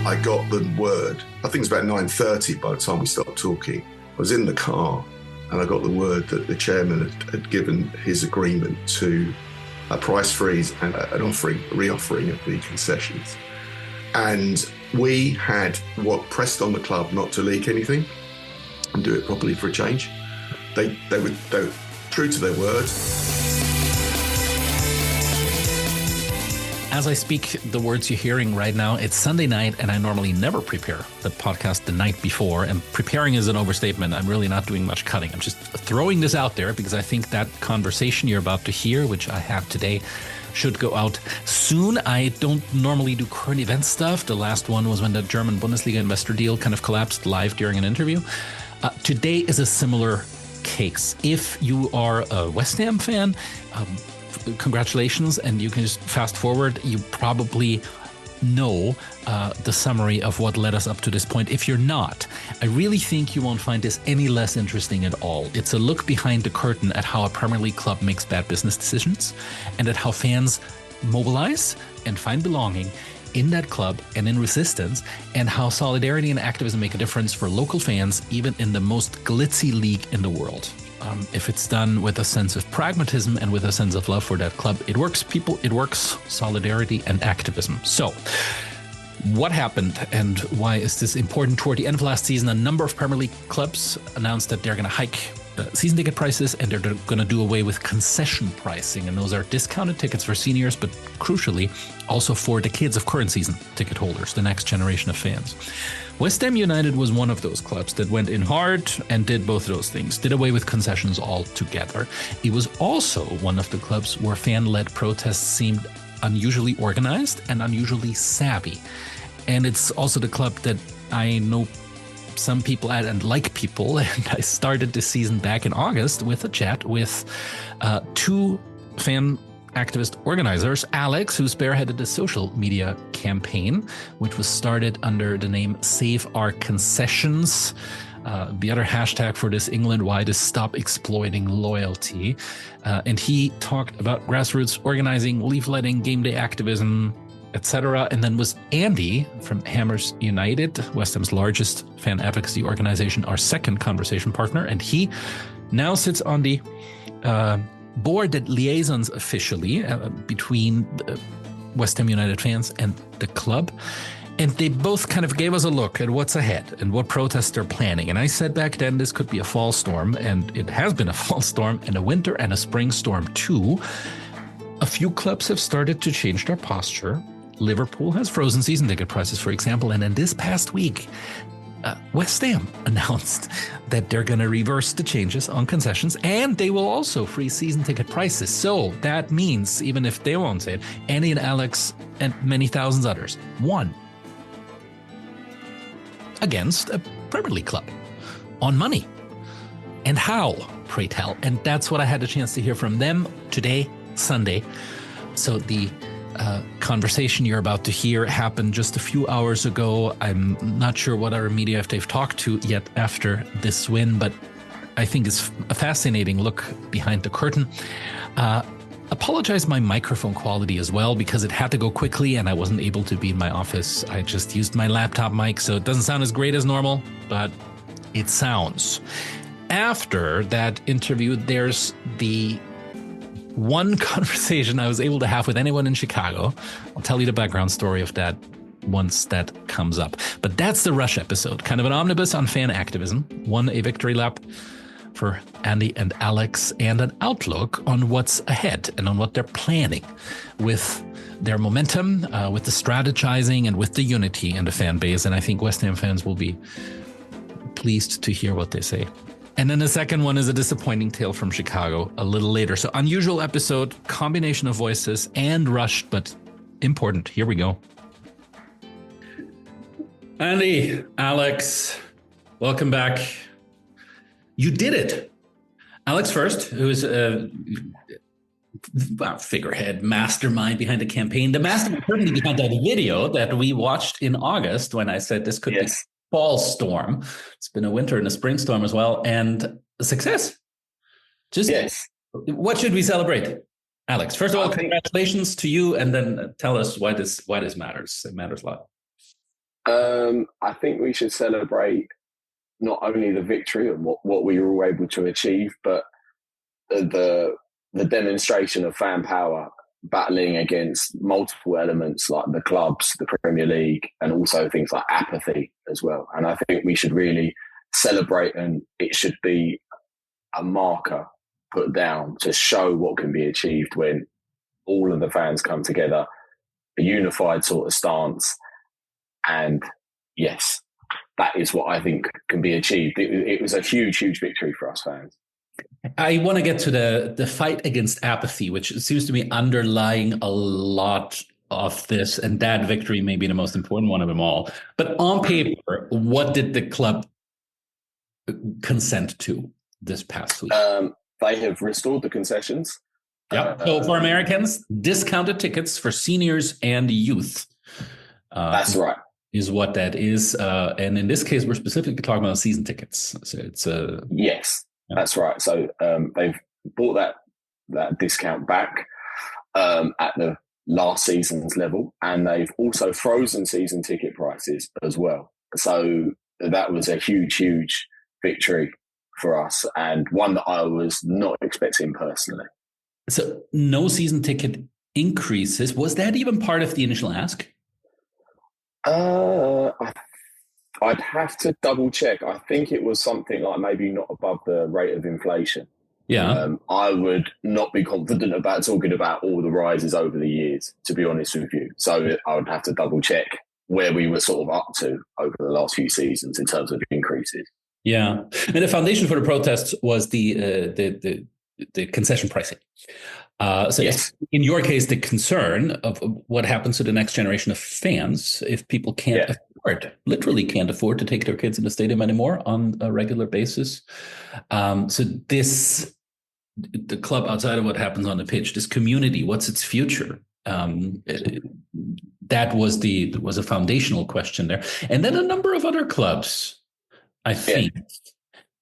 I got the word. I think it was about 9:30 by the time we stopped talking. I was in the car and I got the word that the chairman had given his agreement to a price freeze and an reoffering of the concessions. And we had pressed on the club not to leak anything and do it properly for a change. They were true to their word. As I speak, the words you're hearing right now, it's Sunday night, and I normally never prepare the podcast the night before. And preparing is an overstatement. I'm really not doing much cutting. I'm just throwing this out there because I think that conversation you're about to hear, which I have today, should go out soon. I don't normally do current event stuff. The last one was when the German Bundesliga investor deal kind of collapsed live during an interview. Today is a similar case. If you are a West Ham fan, congratulations, and you can just fast forward. You probably know the summary of what led us up to this point. If you're not, I really think you won't find this any less interesting at all. It's a look behind the curtain at how a Premier League club makes bad business decisions and at how fans mobilize and find belonging in that club and in resistance, and how solidarity and activism make a difference for local fans, even in the most glitzy league in the world. If it's done with a sense of pragmatism and with a sense of love for that club, it works, people. It works. Solidarity and activism. So what happened and why is this important? Toward the end of last season, a number of Premier League clubs announced that they're going to hike season ticket prices, and they're going to do away with concession pricing. And those are discounted tickets for seniors, but crucially also for the kids of current season ticket holders, the next generation of fans. West Ham United was one of those clubs that went in hard and did both of those things, did away with concessions altogether. It was also one of the clubs where fan-led protests seemed unusually organized and unusually savvy. And it's also the club that I know some people at and like people. And I started this season back in August with a chat with two fan activist organizers, Alex, who spearheaded the social media campaign, which was started under the name Save Our Concessions. The other hashtag for this England-wide is Stop Exploiting Loyalty. And he talked about grassroots organizing, leafletting, game day activism, etc. And then was Andy from Hammers United, West Ham's largest fan advocacy organization, our second conversation partner. And he now sits on the board that liaisons officially between West Ham United fans and the club. And they both kind of gave us a look at what's ahead and what protests they're planning. And I said back then this could be a fall storm, and it has been a fall storm and a winter and a spring storm too. A few clubs have started to change their posture. Liverpool has frozen season ticket prices, for example. And then this past week, West Ham announced that they're going to reverse the changes on concessions, and they will also freeze season ticket prices. So that means, even if they won't say it, Andy and Alex and many thousands others won against a Premier League club on money. And how, pray tell? And that's what I had the chance to hear from them today, Sunday. So the conversation you're about to hear happened just a few hours ago. I'm not sure what other media if they've talked to yet after this win, but I think it's a fascinating look behind the curtain. Apologize my microphone quality as well, because it had to go quickly and I wasn't able to be in my office. I just used my laptop mic, so it doesn't sound as great as normal, but it sounds. After that interview, there's the one conversation I was able to have with anyone in Chicago. I'll tell you the background story of that once that comes up. But that's the Rush episode, kind of an omnibus on fan activism, a victory lap for Andy and Alex, and an outlook on what's ahead and on what they're planning with their momentum, with the strategizing and with the unity in the fan base. And I think West Ham fans will be pleased to hear what they say. And then the second one is a disappointing tale from Chicago a little later. So unusual episode, combination of voices and rushed, but important. Here we go. Andy, Alex, welcome back. You did it. Alex first, who's a figurehead, mastermind behind the campaign. The mastermind certainly behind that video that we watched in August when I said this could be fall storm. It's been a winter and a spring storm as well, and a success. What should we celebrate? Alex, first of all, congratulations to you, and then tell us why this matters. It matters a lot. I think we should celebrate not only the victory and what we were able to achieve, but the demonstration of fan power, battling against multiple elements like the clubs, the Premier League, and also things like apathy as well. And I think we should really celebrate, and it should be a marker put down to show what can be achieved when all of the fans come together, a unified sort of stance. And yes, that is what I think can be achieved. It was a huge, huge victory for us fans. I want to get to the fight against apathy, which seems to be underlying a lot of this, and that victory may be the most important one of them all. But on paper, what did the club consent to this past week? They have restored the concessions. Yeah. So for Americans, discounted tickets for seniors and youth. That's right. Is what that is. And in this case, we're specifically talking about season tickets. So it's yes, that's right. So they've brought that discount back at the last season's level, and they've also frozen season ticket prices as well. So that was a huge, huge victory for us, and one that I was not expecting personally. So no season ticket increases. Was that even part of the initial ask? I'd have to double check. I think it was something like maybe not above the rate of inflation. Yeah. I would not be confident about talking about all the rises over the years, to be honest with you. So I would have to double check where we were sort of up to over the last few seasons in terms of increases. Yeah. And the foundation for the protests was the concession pricing. So yes. In your case, the concern of what happens to the next generation of fans if people literally can't afford to take their kids in the stadium anymore on a regular basis. So the club, outside of what happens on the pitch, this community, what's its future? That was a foundational question there. And then a number of other clubs, I think,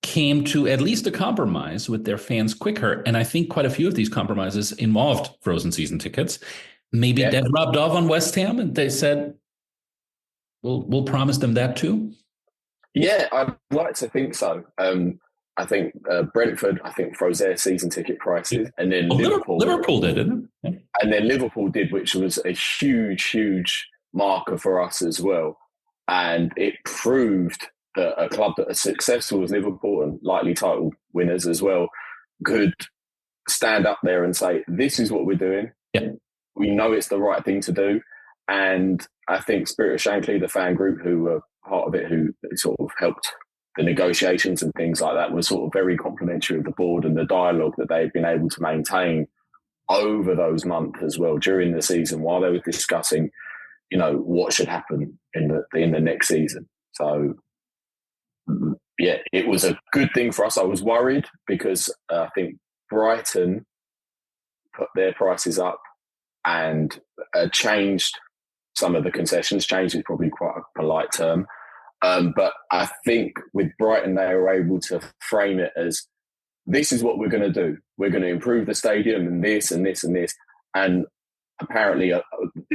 came to at least a compromise with their fans quicker. And I think quite a few of these compromises involved frozen season tickets. Maybe that rubbed off on West Ham and they said, we'll promise them that too. Yeah, I'd like to think so. I think Brentford, froze their season ticket prices. And then Liverpool did, didn't it? Yeah. And then Liverpool did, which was a huge, huge marker for us as well. And it proved that a club that as successful as Liverpool and likely title winners as well could stand up there and say, this is what we're doing. Yeah. We know it's the right thing to do. And I think Spirit of Shankly, the fan group who were part of it, who sort of helped the negotiations and things like that, was sort of very complimentary of the board and the dialogue that they've been able to maintain over those months as well during the season while they were discussing, what should happen in the next season. So, yeah, it was a good thing for us. I was worried because I think Brighton put their prices up and changed some of the concessions. Changed is probably quite a polite term. But I think with Brighton, they were able to frame it as, this is what we're going to do. We're going to improve the stadium and this and this and this. And apparently,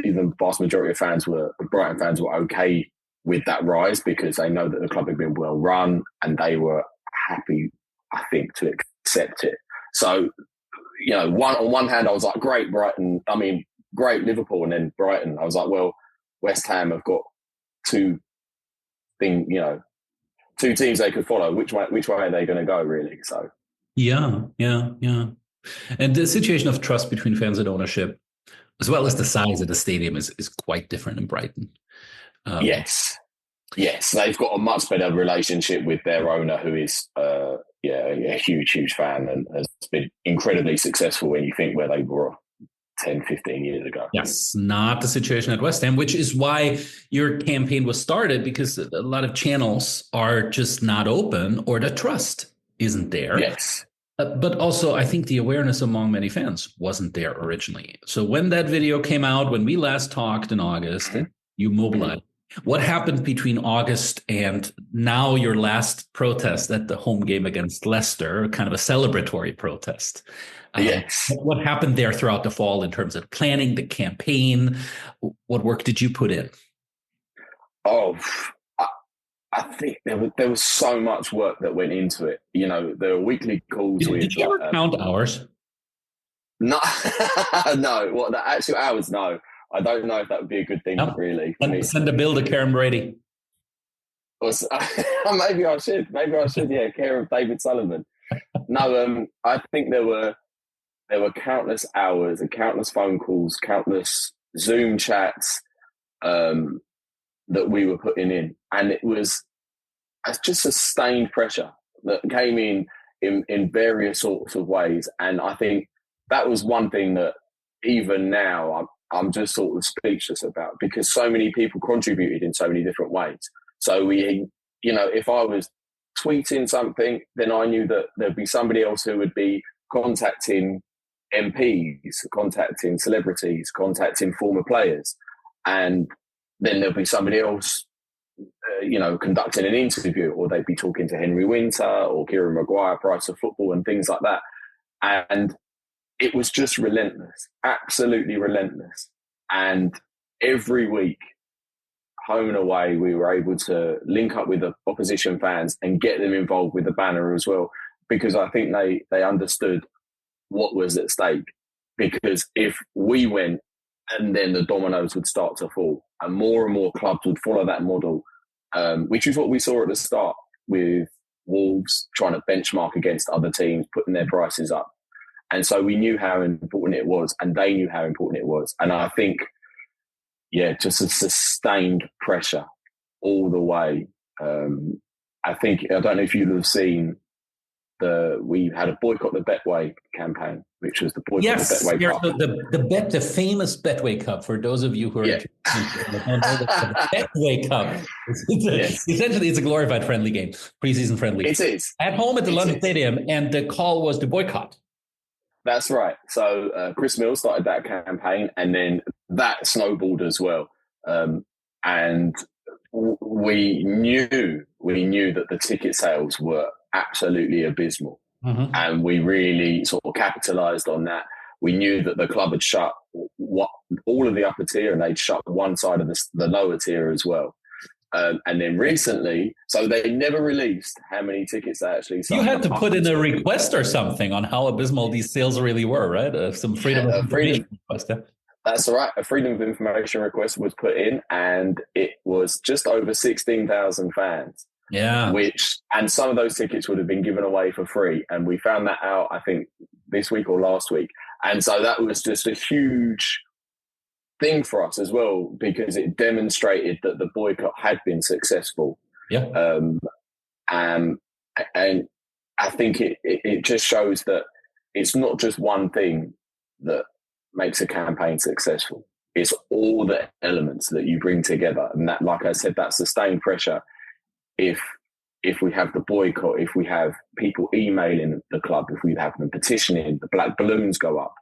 even the vast majority of Brighton fans were okay with that rise because they know that the club had been well run and they were happy, I think, to accept it. So, on one hand, I was like, great Liverpool, and then Brighton. I was like, well, West Ham have got two teams they could follow. Which way are they going to go, really? So, yeah. And the situation of trust between fans and ownership, as well as the size of the stadium, is quite different in Brighton. Yes, they've got a much better relationship with their owner, who is a huge fan and has been incredibly successful when you think where they were 10, 15 years ago. Yes, not the situation at West Ham, which is why your campaign was started, because a lot of channels are just not open or the trust isn't there. Yes. But also, I think the awareness among many fans wasn't there originally. So when that video came out, when we last talked in August, you mobilized. What happened between August and now your last protest at the home game against Leicester, kind of a celebratory protest? Yes. What happened there throughout the fall in terms of planning the campaign? What work did you put in? Oh, I, I think there was so much work that went into it. You know, there were weekly calls with. Did you ever count hours? No, no. What the actual hours? No, I don't know if that would be a good thing. No. Really, Send a bill to Karen Brady. Maybe I should. Maybe I should. Yeah, care of David Sullivan. No, I think there were countless hours and countless phone calls, countless Zoom chats that we were putting in, and it was just sustained pressure that came in various sorts of ways. And I think that was one thing that even now I'm just sort of speechless about, because so many people contributed in so many different ways. So we, you know, if I was tweeting something, then I knew that there'd be somebody else who would be contacting MPs, contacting celebrities, contacting former players. And then there'll be somebody else, conducting an interview, or they'd be talking to Henry Winter or Kieran Maguire, Price of Football, and things like that. And it was just relentless, absolutely relentless. And every week, home and away, we were able to link up with the opposition fans and get them involved with the banner as well, because I think they understood what was at stake. Because if we went, and then the dominoes would start to fall, and more clubs would follow that model, which is what we saw at the start with Wolves trying to benchmark against other teams, putting their prices up. And so we knew how important it was, and they knew how important it was. And I think, just a sustained pressure all the way. I don't know if you'd have seen we had a Boycott the Betway campaign, which was the Boycott the Betway Cup. The famous Betway Cup, for those of you who are the Betway Cup. Essentially, it's a glorified friendly game, preseason friendly. It is. At home at the London Stadium, and the call was to boycott. That's right. So Chris Mills started that campaign, and then that snowballed as well. And we knew that the ticket sales were absolutely abysmal. Mm-hmm. And we really sort of capitalised on that. We knew that the club had shut all of the upper tier, and they'd shut one side of the lower tier as well. And then recently, so they never released how many tickets they actually sold. You had to put in a request or something on how abysmal these sales really were, right? Some freedom of information request. Yeah. That's right. A freedom of information request was put in, and it was just over 16,000 fans. Yeah. And some of those tickets would have been given away for free. And we found that out, I think, this week or last week. And so that was just a huge thing for us as well, because it demonstrated that the boycott had been successful. Yeah. And I think it just shows that it's not just one thing that makes a campaign successful. It's all the elements that you bring together. And that, like I said, that sustained pressure. If we have the boycott, if we have people emailing the club, if we have them petitioning, the black balloons go up.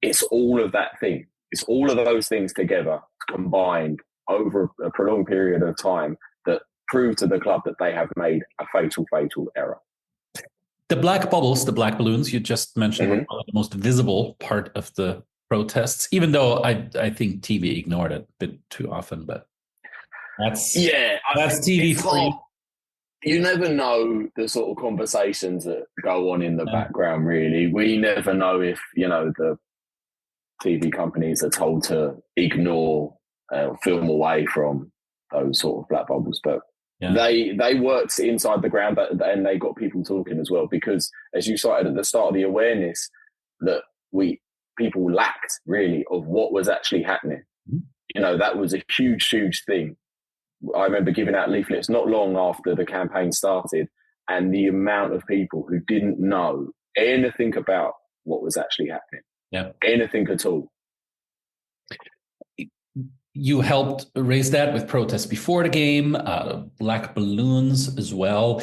It's all of that thing. It's all of those things together, combined over a prolonged period of time, that prove to the club that they have made a fatal error. The black bubbles, the black balloons you just mentioned, were probably the most visible part of the protests, even though I think TV ignored it a bit too often. But that's TV for you. You never know the sort of conversations that go on in the background, really. We never know if, the TV companies are told to ignore, film away from those sort of black bubbles. But they worked inside the ground, and they got people talking as well, because, as you cited at the start, of the awareness that people lacked, really, of what was actually happening. Mm-hmm. That was a huge thing. I remember giving out leaflets not long after the campaign started, and the amount of people who didn't know anything about what was actually happening, anything at all. You helped raise that with protests before the game, black balloons as well.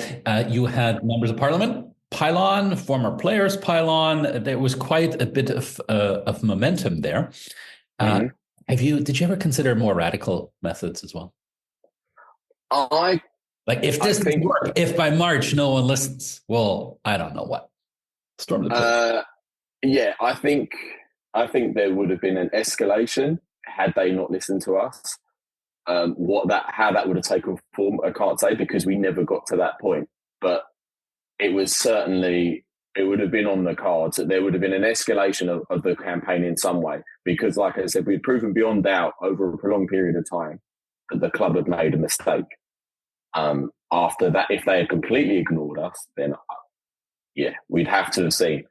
You had members of parliament pile on, former players pile on. There was quite a bit of momentum there. Did you ever consider more radical methods as well? If this doesn't work, if by March no one listens, well, I don't know what. Storm the place. I think there would have been an escalation had they not listened to us. How that would have taken form, I can't say, because we never got to that point. But it was certainly, it would have been on the cards that there would have been an escalation of the campaign in some way, because, like I said, we'd proven beyond doubt over a prolonged period of time that the club had made a mistake. After that, if they had completely ignored us, then we'd have to have seen.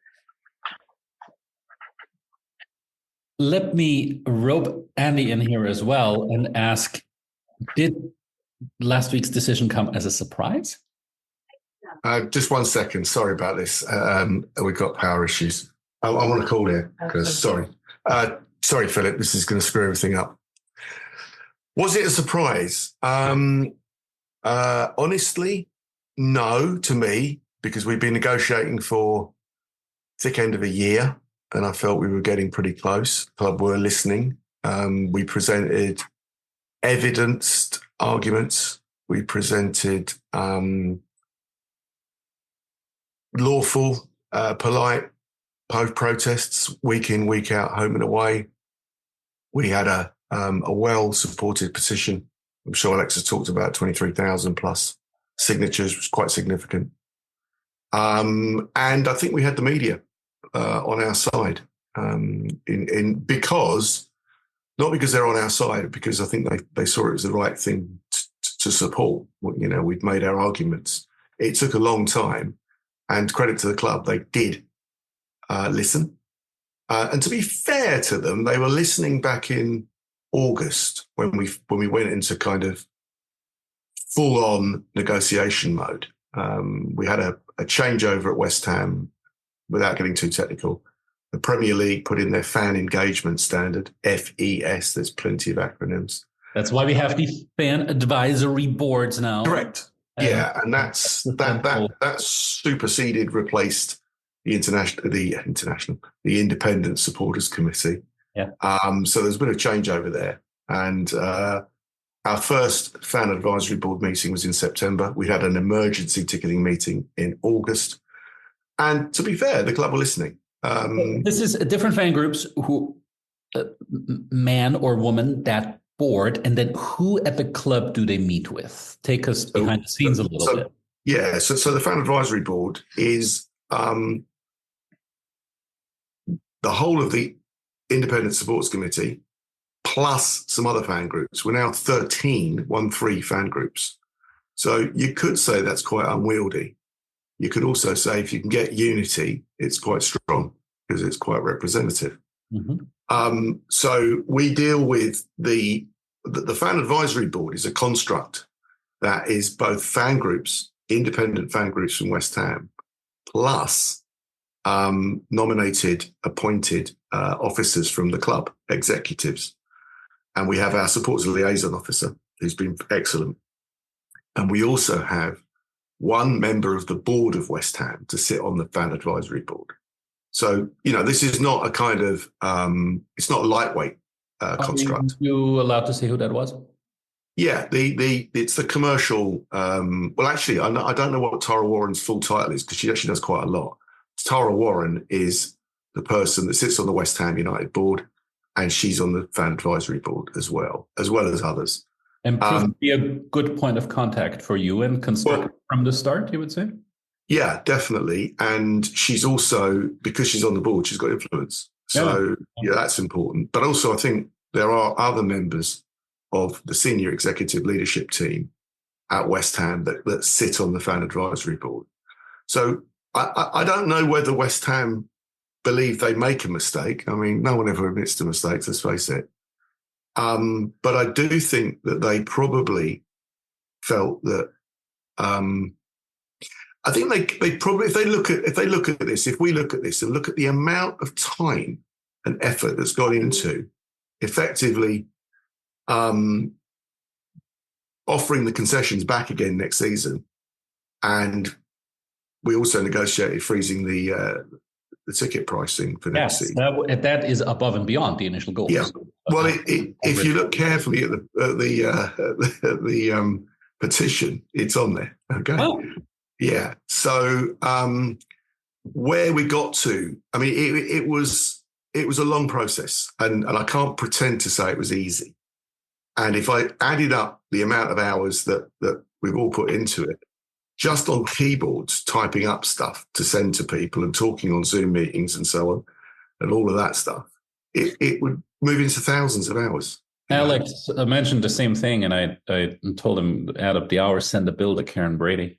Let me rope Andy in here as well and ask, did last week's decision come as a surprise? Just 1 second. Sorry about this. We've got power issues. I want to call here because sorry, Philip. This is going to screw everything up. Was it a surprise? Honestly, no to me, because we've been negotiating for thick end of a year, and I felt we were getting pretty close. The club were listening. We presented evidenced arguments. We presented lawful, polite protests week in, week out, home and away. We had a well-supported petition. I'm sure Alex has talked about 23,000 plus signatures, which was quite significant. And I think we had the media on our side, because they're on our side, because I think they saw it as the right thing to support. We'd made our arguments. It took a long time, and credit to the club, they did listen. And to be fair to them, they were listening back in August when we went into kind of full-on negotiation mode. We had a changeover at West Ham, without getting too technical. The Premier League put in their fan engagement standard, FES. There's plenty of acronyms. That's why we have the fan advisory boards now. Correct. And that superseded, replaced the Independent Supporters Committee. Yeah. So there's been a changeover there, and our first fan advisory board meeting was in September. We had an emergency ticketing meeting in August, and to be fair, the club were listening. This is different fan groups who, man or woman, that board, and then who at the club do they meet with? Take us behind the scenes a little bit. Yeah, so the fan advisory board is the whole of the Independent Supporters Committee plus some other fan groups. We're now 13 fan groups. So you could say that's quite unwieldy. You could also say if you can get unity, it's quite strong because it's quite representative. Mm-hmm. So we deal with the fan advisory board is a construct that is both fan groups, independent fan groups from West Ham, plus nominated, appointed officers from the club, executives. And we have our supporters liaison officer, who's been excellent. And we also have one member of the board of West Ham to sit on the fan advisory board. So, this is not a kind of, it's not a lightweight construct. Are you allowed to say who that was? Yeah, it's the commercial. Well, actually, I don't know what Tara Warren's full title is because she actually does quite a lot. Tara Warren is the person that sits on the West Ham United board, and she's on the fan advisory board as well as others. And proved to be a good point of contact for you and constructive from the start, you would say? Yeah, definitely. And she's also, because she's on the board, she's got influence. So, yeah, that's important. But also, I think there are other members of the senior executive leadership team at West Ham that sit on the fan advisory board. So I don't know whether West Ham believe they make a mistake. I mean, no one ever admits to mistakes, let's face it. But I do think that they probably felt that. I think they probably, if we look at this and look at the amount of time and effort that's gone into effectively offering the concessions back again next season, and we also negotiated freezing the ticket pricing for next season. That is above and beyond the initial goals. Yeah. Well, if you look carefully at the petition, it's on there. Okay. Oh. Yeah. So where we got to, I mean, it was a long process, and I can't pretend to say it was easy. And if I added up the amount of hours that we've all put into it, just on keyboards, typing up stuff to send to people and talking on Zoom meetings and so on, and all of that stuff, it would move into thousands of hours. Alex mentioned the same thing, and I told him add up the hours, send a bill to Karen Brady.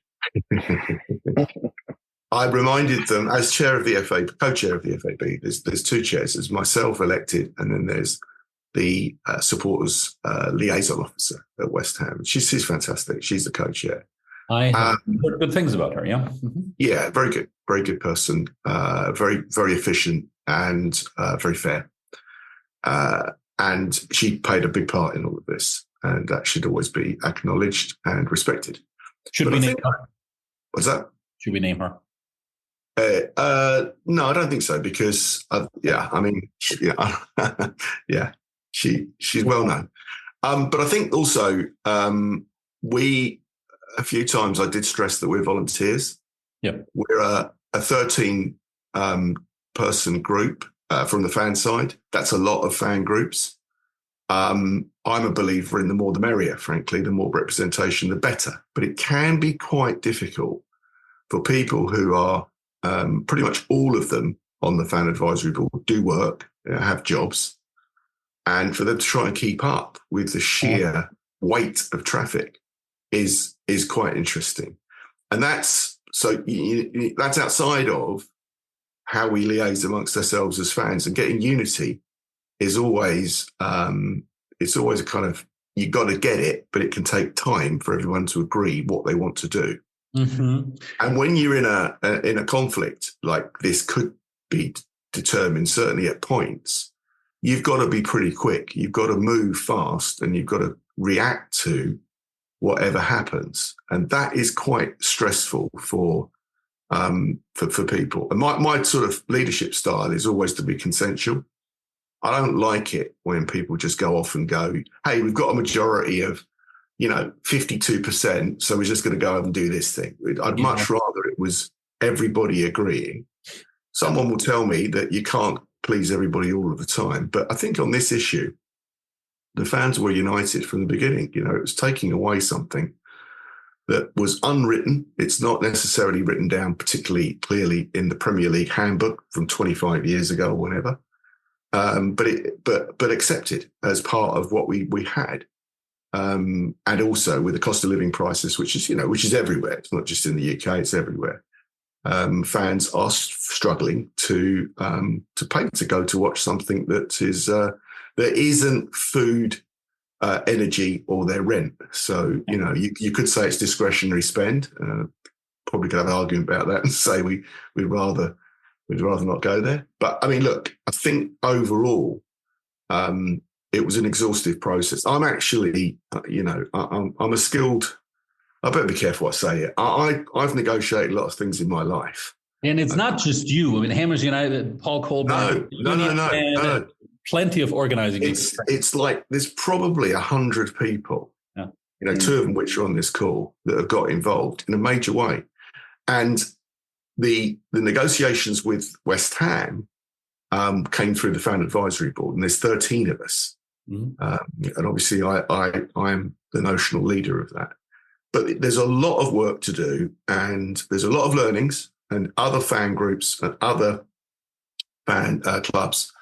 I reminded them, as chair of the FA, co-chair of the FAB, there's two chairs. There's myself elected, and then there's the supporters liaison officer at West Ham. She's fantastic. She's the co-chair. I have heard good things about her. Yeah, yeah, very good person. Very efficient and very fair. And she played a big part in all of this, and that should always be acknowledged and respected. Should we name her? What's that? Should we name her? No, I don't think so, because she's well known. But I think also a few times I did stress that we're volunteers. Yeah, we're a 13 person group from the fan side. That's a lot of fan groups. I'm a believer in the more the merrier, frankly. The more representation, the better. But it can be quite difficult for people who are pretty much all of them on the fan advisory board do work, have jobs, and for them to try and keep up with the sheer weight of traffic is quite interesting. And that's outside of how we liaise amongst ourselves as fans, and getting unity is always it's always a kind of, you got to get it, but it can take time for everyone to agree what they want to do. Mm-hmm. And when you're in a conflict like this could be determined, certainly at points, you've got to be pretty quick. You've got to move fast, and you've got to react to whatever happens, and that is quite stressful for people. And my sort of leadership style is always to be consensual. I don't like it when people just go off and go, "Hey, we've got a majority of 52%, so we're just going to go and do this thing." I'd much rather it was everybody agreeing. Someone will tell me that you can't please everybody all of the time, but I think on this issue, the fans were united from the beginning. It was taking away something that was unwritten. It's not necessarily written down particularly clearly in the Premier League handbook from 25 years ago or whatever, but accepted as part of what we had. And also with the cost of living crisis, which is everywhere. It's not just in the UK; it's everywhere. Fans are struggling to pay to go to watch something that isn't food, energy, or their rent. So you could say it's discretionary spend. Probably could have an argument about that and say we'd rather not go there. But I mean, look, I think overall, it was an exhaustive process. I'm actually, I'm a skilled. I better be careful what I say here. I've negotiated a lot of things in my life, and it's not just you. I mean, Hammers United, Paul Colburn. No. Plenty of organizing. It's like there's probably 100 people. Yeah. Two of them which are on this call that have got involved in a major way, and the negotiations with West Ham came through the fan advisory board, and there's 13 of us. Mm-hmm. And obviously I'm the notional leader of that. But there's a lot of work to do, and there's a lot of learnings, and other fan groups and other fan clubs,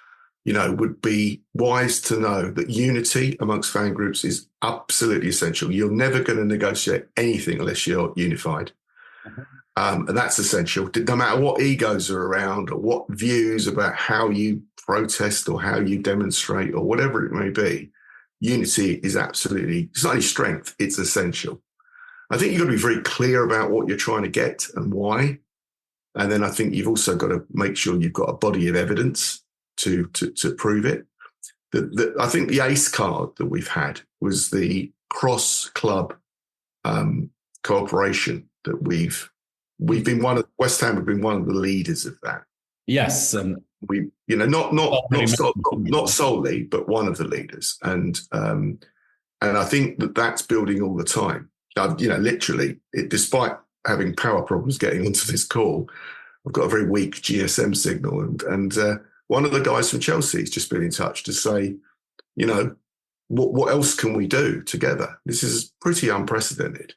would be wise to know that unity amongst fan groups is absolutely essential. You're never going to negotiate anything unless you're unified. Mm-hmm. And that's essential. No matter what egos are around or what views about how you protest or how you demonstrate or whatever it may be, unity is absolutely, it's not only strength, it's essential. I think you've got to be very clear about what you're trying to get and why. And then I think you've also got to make sure you've got a body of evidence to prove it. I think the ace card that we've had was the cross-club cooperation that we've been West Ham have been one of the leaders of that. Yes. And we, not solely, but one of the leaders. And I think that's building all the time. Literally, despite having power problems getting onto this call, I've got a very weak GSM signal. And one of the guys from Chelsea has just been in touch to say, what else can we do together? This is pretty unprecedented.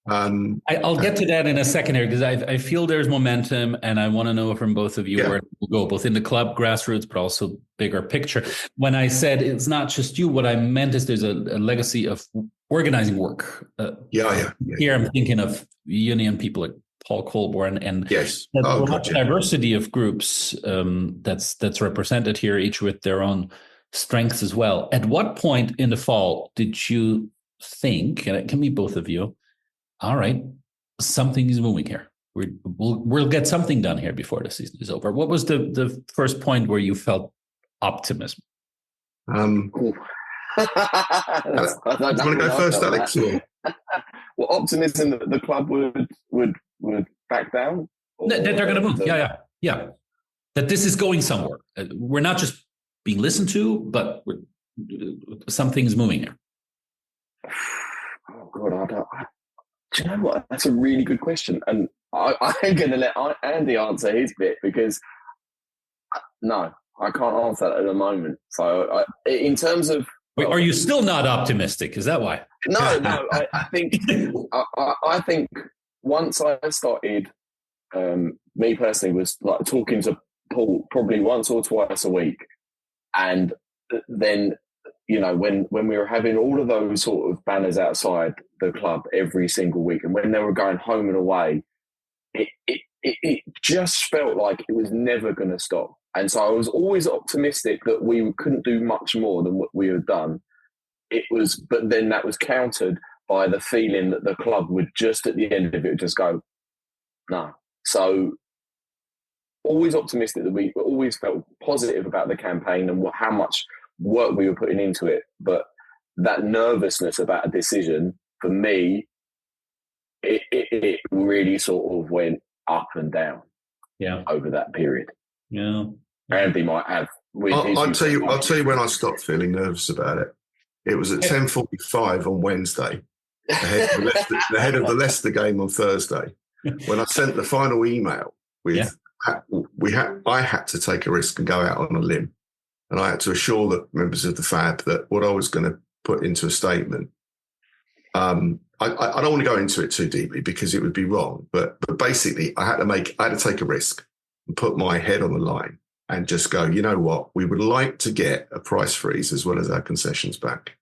I'll get to that in a second here, because I feel there's momentum, and I want to know from both of you where it will go, both in the club grassroots, but also bigger picture. When I said it's not just you, what I meant is there's a legacy of organizing work. Here I'm thinking of union people like Paul Colborne, and the diversity of groups that's represented here, each with their own strengths as well. At what point in the fall did you think, and it can be both of you, all right, something is moving here. We'll get something done here before the season is over? What was the first point where you felt optimism? Do you want to go first, Alex? Well, optimism that the club would back down? They're going to move. Yeah. That this is going somewhere. We're not just being listened to, but something's moving here. Oh God, do you know what? That's a really good question, and I'm going to let Andy answer his bit, because no, I can't answer that at the moment. So, in terms of, wait, are you still not optimistic? Is that why? No. I think once I started, me personally was like talking to Paul probably once or twice a week, and then, you know, when we were having all of those sort of banners outside the club every single week, and when they were going home and away, it just felt like it was never going to stop. And so I was always optimistic that we couldn't do much more than what we had done. But then that was countered by the feeling that the club would just at the end of it just go, no. So always optimistic that we always felt positive about the campaign and how much work we were putting into it. But that nervousness about a decision, for me, it really sort of went up and down over that period. Yeah. Andy might have. I'll tell you when I stopped feeling nervous about it. It was at 10:45 on Wednesday, ahead of the Leicester game on Thursday, when I sent the final email with I had to take a risk and go out on a limb, and I had to assure the members of the FAB that what I was going to put into a statement. I don't want to go into it too deeply because it would be wrong, but basically I had to take a risk and put my head on the line and just go, you know what, we would like to get a price freeze as well as our concessions back.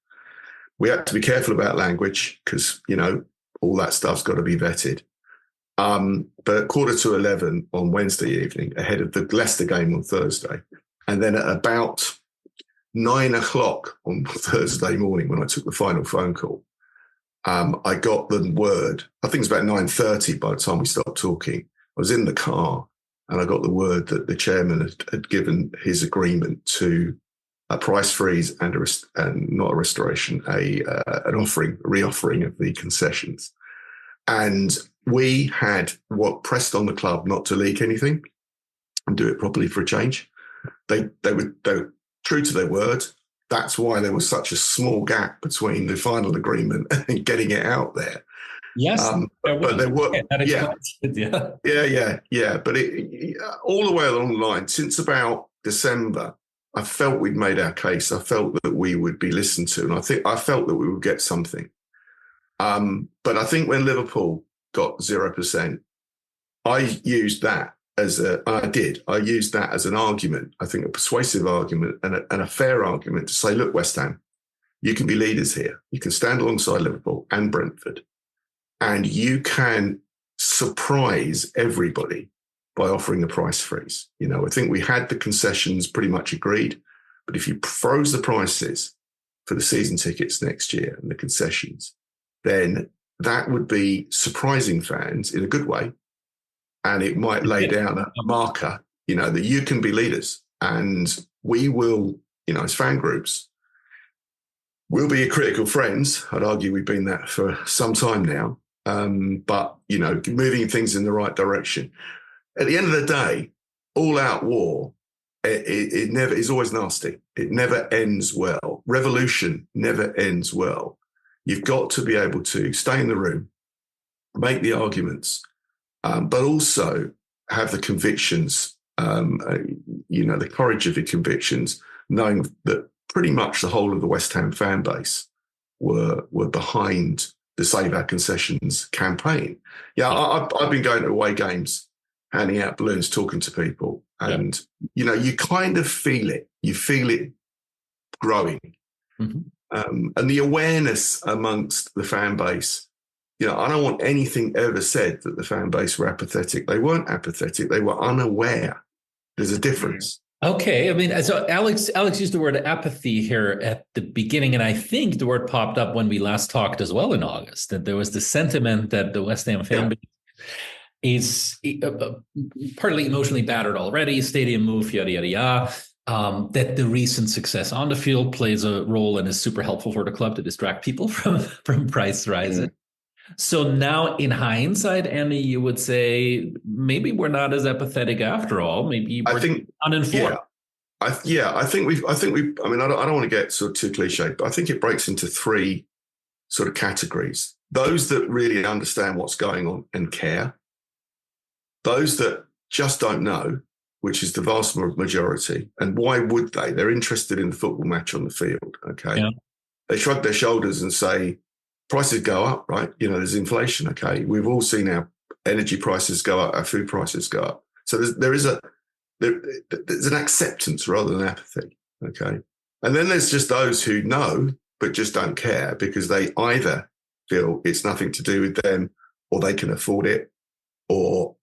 We have to be careful about language because, you know, all that stuff's got to be vetted. But at 11:15 on Wednesday evening, ahead of the Leicester game on Thursday, and then at about 9:00 on Thursday morning when I took the final phone call, I got the word, I think it was about 9:30 by the time we stopped talking. I was in the car and I got the word that the chairman had given his agreement to a price freeze and not a restoration, an reoffering of the concessions. And we had pressed on the club not to leak anything and do it properly for a change. They were true to their word. That's why there was such a small gap between the final agreement and getting it out there. Yes, but there were, But all the way along the line, since about December, I felt we'd made our case. I felt that we would be listened to, and I felt that we would get something. But I think when Liverpool got 0%, I used that I used that as an argument, I think a persuasive argument and a fair argument to say, look, West Ham, you can be leaders here. You can stand alongside Liverpool and Brentford, and you can surprise everybody by offering a price freeze. You know, I think we had the concessions pretty much agreed, but if you froze the prices for the season tickets next year and the concessions, then that would be surprising fans in a good way. And it might lay down a marker, you know, that you can be leaders. And we will, you know, as fan groups, we'll be your critical friends. I'd argue we've been that for some time now. But, you know, moving things in the right direction. At the end of the day, all-out war, it never is always nasty. It never ends well. Revolution never ends well. You've got to be able to stay in the room, make the arguments, but also have the convictions, you know, the courage of the convictions, knowing that pretty much the whole of the West Ham fan base were behind the Save Our Concessions campaign. Yeah, I've been going to away games, handing out balloons, talking to people, and you kind of feel it. You feel it growing, and the awareness amongst the fan base. I don't want anything ever said that the fan base were apathetic. They weren't apathetic. They were unaware. There's a difference. Okay. I mean, so Alex used the word apathy here at the beginning, and I think the word popped up when we last talked as well in August, that there was the sentiment that the West Ham fan base is partly emotionally battered already, stadium move, yada, yada, yada. That the recent success on the field plays a role and is super helpful for the club to distract people from price rises. So now in hindsight, Andy, you would say maybe we're not as apathetic after all. Maybe we're uninformed. I think we've, I mean, I don't want to get sort of too cliche, but I think it breaks into three sort of categories. Those that really understand what's going on and care. Those that just don't know, which is the vast majority. And why would they? They're interested in the football match on the field. Okay. Yeah. They shrug their shoulders and say, prices go up, right? There's inflation. Okay. We've all seen our energy prices go up, our food prices go up. So there's an acceptance rather than apathy. Okay. And then there's just those who know, but just don't care because they either feel it's nothing to do with them or they can afford it or,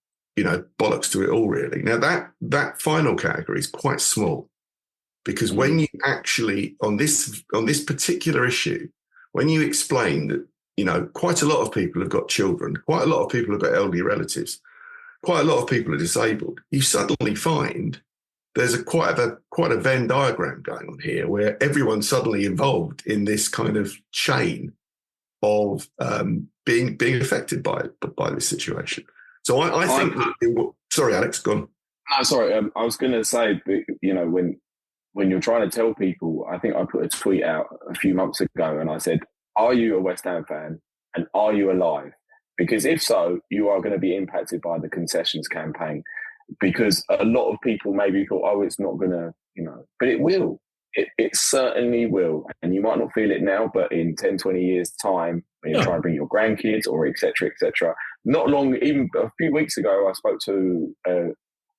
bollocks to it all really. Now that final category is quite small because when you actually, on this particular issue, when you explain that, quite a lot of people have got children, quite a lot of people have got elderly relatives, quite a lot of people are disabled, you suddenly find there's quite a Venn diagram going on here where everyone's suddenly involved in this kind of chain of being affected by this situation. So I think sorry, Alex, go on. No, sorry. I was going to say, when you're trying to tell people, I think I put a tweet out a few months ago and I said, are you a West Ham fan and are you alive? Because if so, you are going to be impacted by the concessions campaign because a lot of people maybe thought, oh, it's not going to, but it will. It certainly will. And you might not feel it now, but in 10, 20 years time, when you try and bring your grandkids or et cetera, not long, even a few weeks ago, I spoke to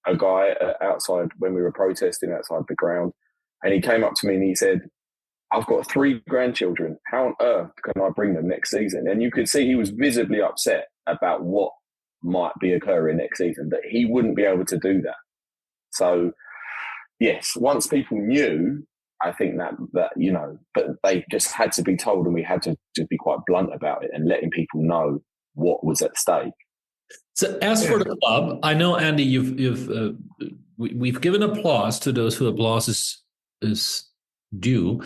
a guy outside when we were protesting outside the ground. And he came up to me and he said, I've got 3 grandchildren. How on earth can I bring them next season? And you could see he was visibly upset about what might be occurring next season, that he wouldn't be able to do that. So, yes, once people knew, I think that but they just had to be told and we had to just be quite blunt about it and letting people know what was at stake. So as for the club, I know, Andy, we've given applause to those who applause is due,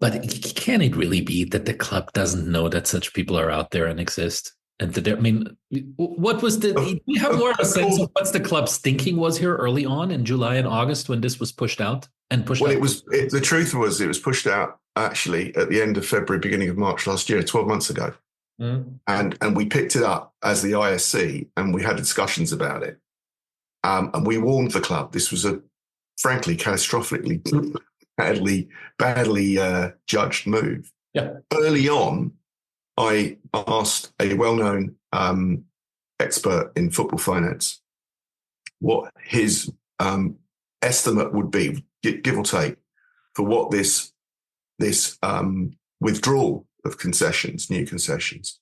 but can it really be that the club doesn't know that such people are out there and exist? And what was do you have more of a sense of what the club's thinking was here early on in July and August when this was pushed out? The truth was it was pushed out actually at the end of February, beginning of March last year, 12 months ago. And we picked it up as the ISC and we had discussions about it. And we warned the club this was a frankly catastrophically badly judged move. Yeah. Early on, I asked a well-known expert in football finance what his estimate would be, give or take, for what this withdrawal of concessions, new concessions,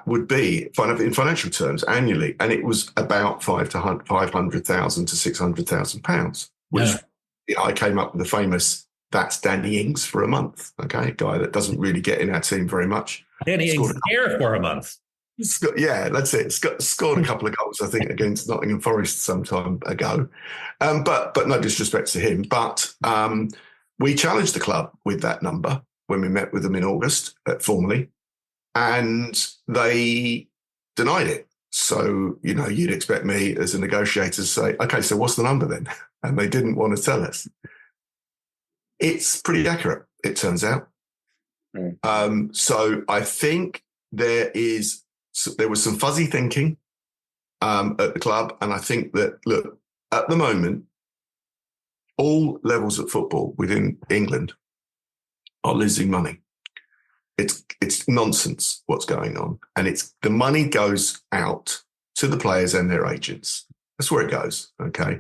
would be in financial terms annually, and it was about £500,000 to £600,000, which I came up with the famous "that's Danny Ings for a month." Okay, a guy that doesn't really get in our team very much. Danny Ings here for a month. That's it. Scored a couple of goals, I think, against Nottingham Forest some time ago. But no disrespect to him. But we challenged the club with that number when we met with them in August formally, and they denied it. So, you'd expect me as a negotiator to say, okay, so what's the number then? And they didn't want to tell us. It's pretty accurate, it turns out. So I think there was some fuzzy thinking at the club. And I think that, look, at the moment, all levels of football within England are losing money. It's nonsense what's going on. And the money goes out to the players and their agents. That's where it goes, okay?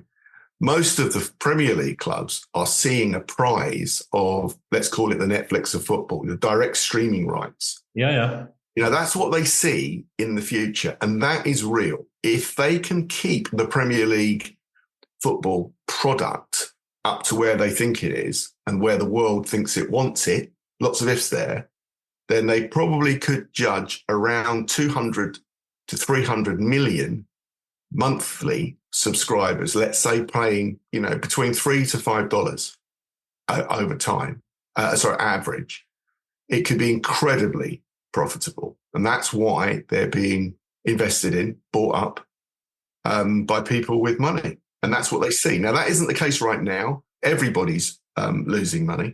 Most of the Premier League clubs are seeing a prize of, let's call it the Netflix of football, the direct streaming rights. Yeah. That's what they see in the future. And that is real. If they can keep the Premier League football product up to where they think it is and where the world thinks it wants it, lots of ifs there, then they probably could judge around 200 to 300 million monthly subscribers, let's say paying, between $3 to $5 over time, average. It could be incredibly profitable. And that's why they're being invested in, bought up by people with money. And that's what they see. Now, that isn't the case right now. Everybody's losing money.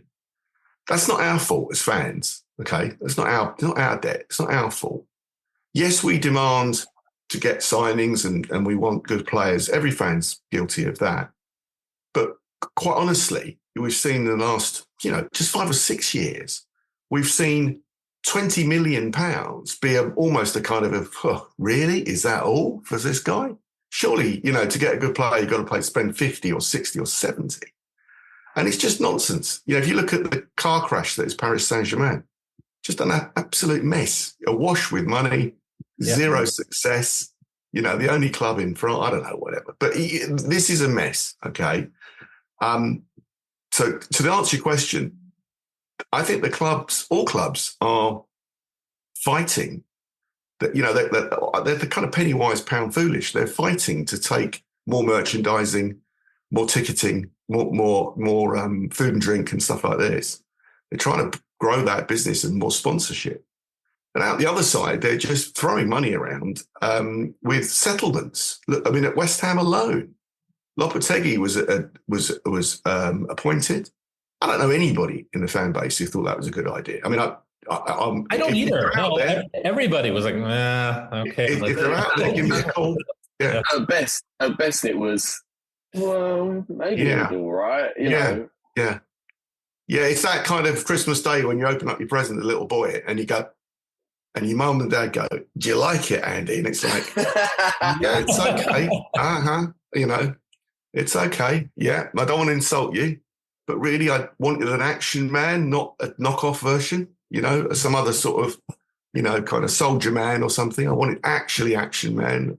That's not our fault as fans, okay? It's not our debt. It's not our fault. Yes, we demand to get signings and we want good players. Every fan's guilty of that. But quite honestly, we've seen in the last, just 5 or 6 years, we've seen £20 million be almost a kind of really? Is that all for this guy? Surely, to get a good player, you've got to spend 50 or 60 or 70. And it's just nonsense. If you look at the car crash that is Paris Saint-Germain, just an absolute mess, awash with money, zero success, the only club in France, I don't know, whatever. But this is a mess, okay? So to answer your question, I think all clubs are fighting that, they're the kind of penny wise, pound foolish. They're fighting to take more merchandising, more ticketing, more food and drink and stuff like this. They're trying to grow that business and more sponsorship. And out the other side, they're just throwing money around with settlements. Look, at West Ham alone, Lopetegui was appointed. I don't know anybody in the fan base who thought that was a good idea. I don't either. No, everybody was like, okay. If they're out there, give me a call. Yeah. At best, it was, well, maybe it'll be all right. You know. Yeah. It's that kind of Christmas Day when you open up your present, the little boy, and you go, and your mum and dad go, "Do you like it, Andy?" And it's like, "Yeah, it's okay. It's okay. Yeah, I don't want to insult you, but really, I wanted an action man, not a knockoff version. Some other sort of, kind of soldier man or something. I wanted actually action man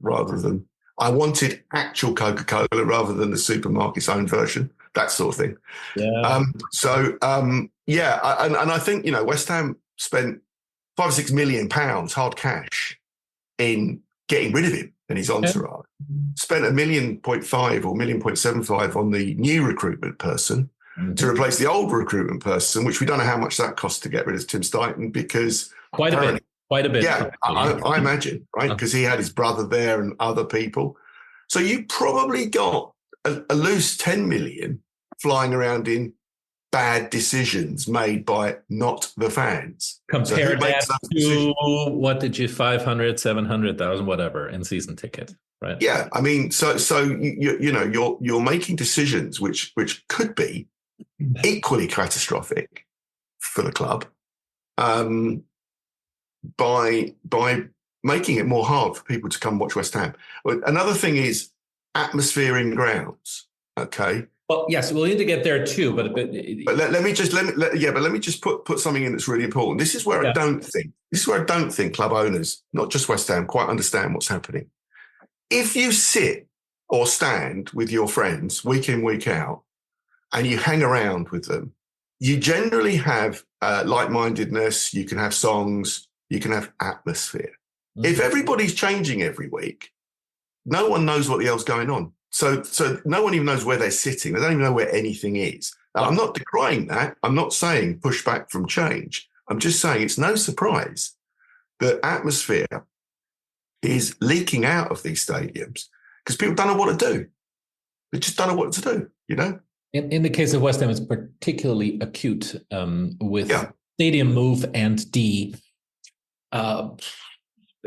I wanted actual Coca-Cola rather than the supermarket's own version, that sort of thing." Yeah. And I think, West Ham spent £5 or £6 million hard cash in getting rid of him and his entourage. Spent £1.5 million or £1.75 million on the new recruitment person to replace the old recruitment person, which we don't know how much that cost to get rid of Tim Stuyton, because quite a bit. Yeah, I imagine, right? Because he had his brother there and other people. So you probably got a loose 10 million flying around in bad decisions made by not the fans. Compare that to what did you 500, 700,000, whatever in season ticket, right? Yeah, so you're making decisions which could be equally catastrophic for the club by making it more hard for people to come watch West Ham. Another thing is atmosphere in grounds. Okay. Well, yes, we'll need to get there too, but let me just put something in that's really important. This is where I don't think club owners, not just West Ham, quite understand what's happening. If you sit or stand with your friends week in, week out, and you hang around with them, you generally have like-mindedness, you can have songs, you can have atmosphere. Mm-hmm. If everybody's changing every week, no one knows what the hell's going on. So no one even knows where they're sitting. They don't even know where anything is. Now, I'm not decrying that. I'm not saying push back from change. I'm just saying it's no surprise that atmosphere is leaking out of these stadiums because people don't know what to do. They just don't know what to do, In the case of West Ham, it's particularly acute with stadium move and the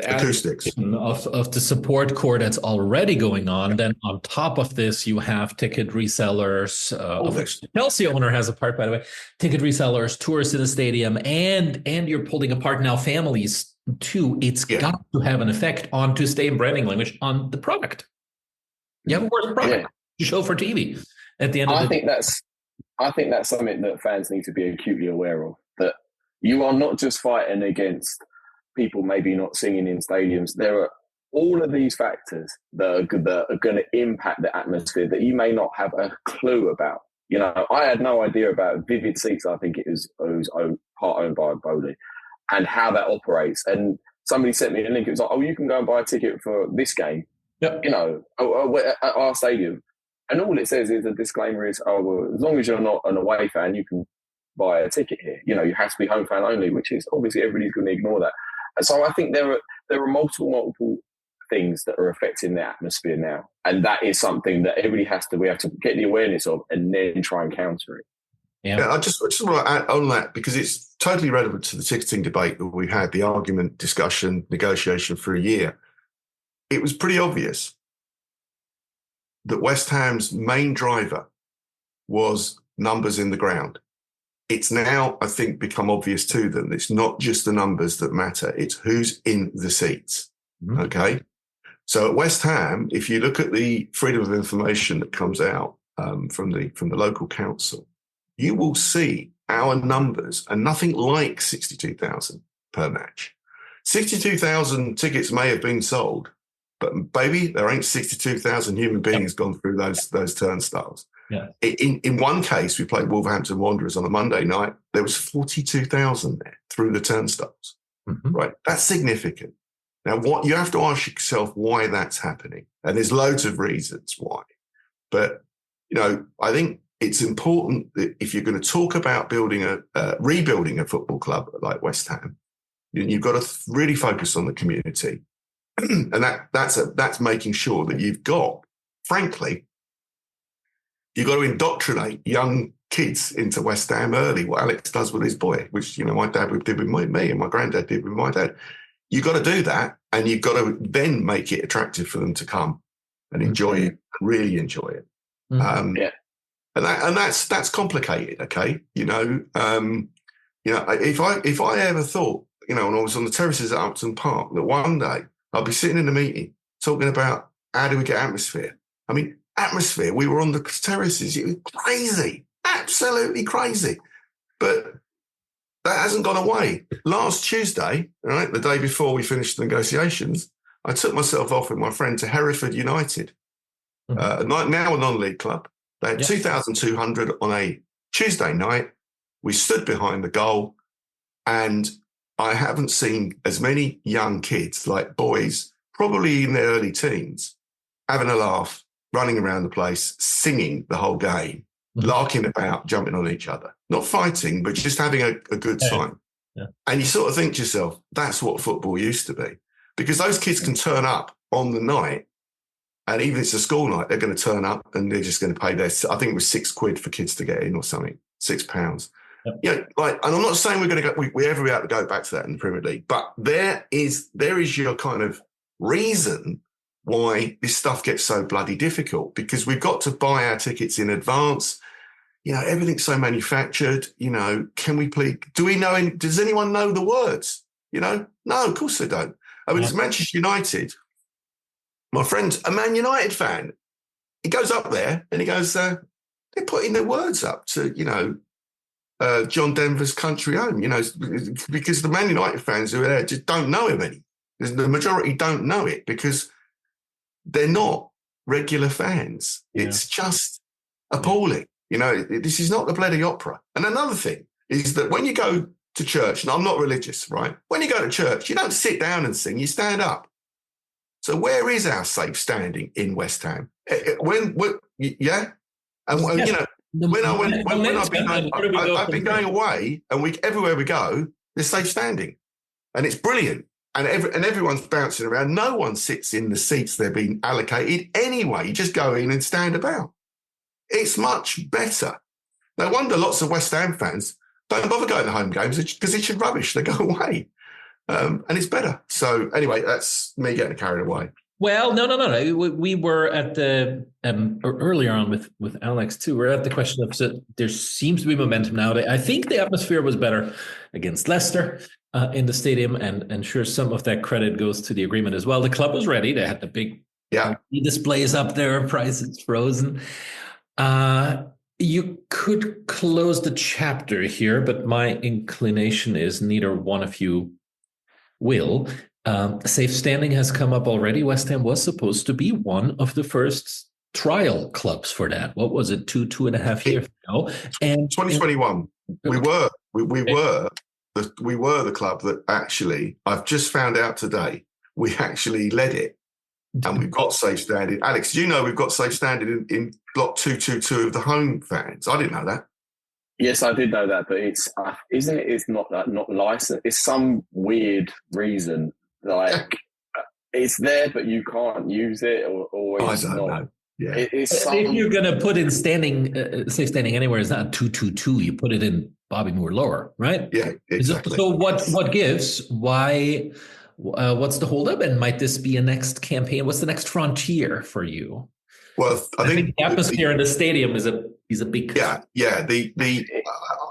acoustics of the support core that's already going on. Then on top of this, you have ticket resellers. Of which the Chelsea owner has a part, by the way. Ticket resellers, tourists in the stadium, and you're pulling apart now families too. It's got to have an effect on, to stay in branding language, on the product. You have a worse product to show for TV at the end of the day. I think that's something that fans need to be acutely aware of. That you are not just fighting against people maybe not singing in stadiums. There are all of these factors that are going to impact the atmosphere that you may not have a clue about. You know, I had no idea about Vivid Seats. I think it was part owned by Bowley, and how that operates. And somebody sent me a link. It was like, oh, you can go and buy a ticket for this game. Yep. You know, at our stadium. And all it says is, a disclaimer is, oh, well, as long as you're not an away fan, you can buy a ticket here. You know, you have to be home fan only, which is obviously everybody's going to ignore that. And so I think there are multiple things that are affecting the atmosphere now. And that is something that we have to get the awareness of and then try and counter it. Yeah, I just want to add on that, because it's totally relevant to the ticketing debate that we had, the argument, discussion, negotiation for a year. It was pretty obvious that West Ham's main driver was numbers in the ground. It's now, I think, become obvious to them. It's not just the numbers that matter. It's who's in the seats. Mm-hmm. Okay. So at West Ham, if you look at the freedom of information that comes out from the local council, you will see our numbers are nothing like 62,000 per match. 62,000 tickets may have been sold, but baby, there ain't 62,000 human beings gone through those turnstiles. Yeah. In one case, we played Wolverhampton Wanderers on a Monday night. There was 42,000 there through the turnstiles. Mm-hmm. Right, that's significant. Now, what you have to ask yourself why that's happening, and there's loads of reasons why. But you know, I think it's important that if you're going to talk about rebuilding a football club like West Ham, you've got to really focus on the community, and that's making sure that you've got, frankly, you've got to indoctrinate young kids into West Ham early, what Alex does with his boy, which, you know, my dad did with me and my granddad did with my dad. You've got to do that, and you've got to then make it attractive for them to come and enjoy it, really enjoy it. Mm-hmm. And that's complicated, okay? If I ever thought, you know, when I was on the terraces at Upton Park, that one day I'd be sitting in a meeting talking about how do we get atmosphere. I mean, atmosphere, we were on the terraces. It was crazy, absolutely crazy. But that hasn't gone away. Last Tuesday, right, the day before we finished the negotiations, I took myself off with my friend to Hereford United, now a non-league club. They had 2,200 on a Tuesday night. We stood behind the goal, and I haven't seen as many young kids, like boys, probably in their early teens, having a laugh, running around the place, singing the whole game, larking about, jumping on each other. Not fighting, but just having a good time. Yeah. And you sort of think to yourself, that's what football used to be. Because those kids can turn up on the night, and even if it's a school night, they're going to turn up and they're just going to pay I think it was £6 for kids to get in or something, £6. Yep. You know, and I'm not saying we're going to go, we ever be able to go back to that in the Premier League, but there is your kind of reason why this stuff gets so bloody difficult, because we've got to buy our tickets in advance. You know, everything's so manufactured. You know, can we please, does anyone know the words? You know, no, of course they don't. I mean, it's Manchester United. My friend's a Man United fan. He goes up there and he goes, they're putting their words up to, you know, John Denver's country home, you know, because the Man United fans who are there just don't know him any. The majority don't know it because they're not regular fans. Yeah. It's just appalling. You know, this is not the bloody opera. And another thing is that when you go to church, and I'm not religious, right? When you go to church, you don't sit down and sing, you stand up. So where is our safe standing in West Ham? Yeah? And, you know, I've been going away, and everywhere we go, there's safe standing. And it's brilliant. And everyone's bouncing around. No one sits in the seats they're being allocated anyway. You just go in and stand about. It's much better. No wonder lots of West Ham fans don't bother going to home games because it's rubbish. They go away. and it's better. So anyway, that's me getting carried away. Well, no. We were at the earlier on with Alex too. We're at the question of, so there seems to be momentum now. I think the atmosphere was better against Leicester in the stadium, and sure, some of that credit goes to the agreement as well. The club was ready; they had the big displays up there, prices frozen. You could close the chapter here, but my inclination is neither one of you will. Safe standing has come up already. West Ham was supposed to be one of the first trial clubs for that. What was it, 2.5 years ago? And 2021, we were the club that actually, I've just found out today, we actually led it. And we've got safe standing. Alex, do you know we've got safe standing in block 222 of the home fans? I didn't know that. Yes, I did know that, but it's isn't it? It's not licensed. It's some weird reason. It's there, but you can't use it, or it's I don't not. know. Yeah. If you're going to put in safe standing anywhere, it's not 222. You put it in Bobby Moore lower, right? Yeah, exactly. So what gives? Why? What's the holdup? And might this be a next campaign? What's the next frontier for you? Well, I think the atmosphere in the stadium is a big. Yeah.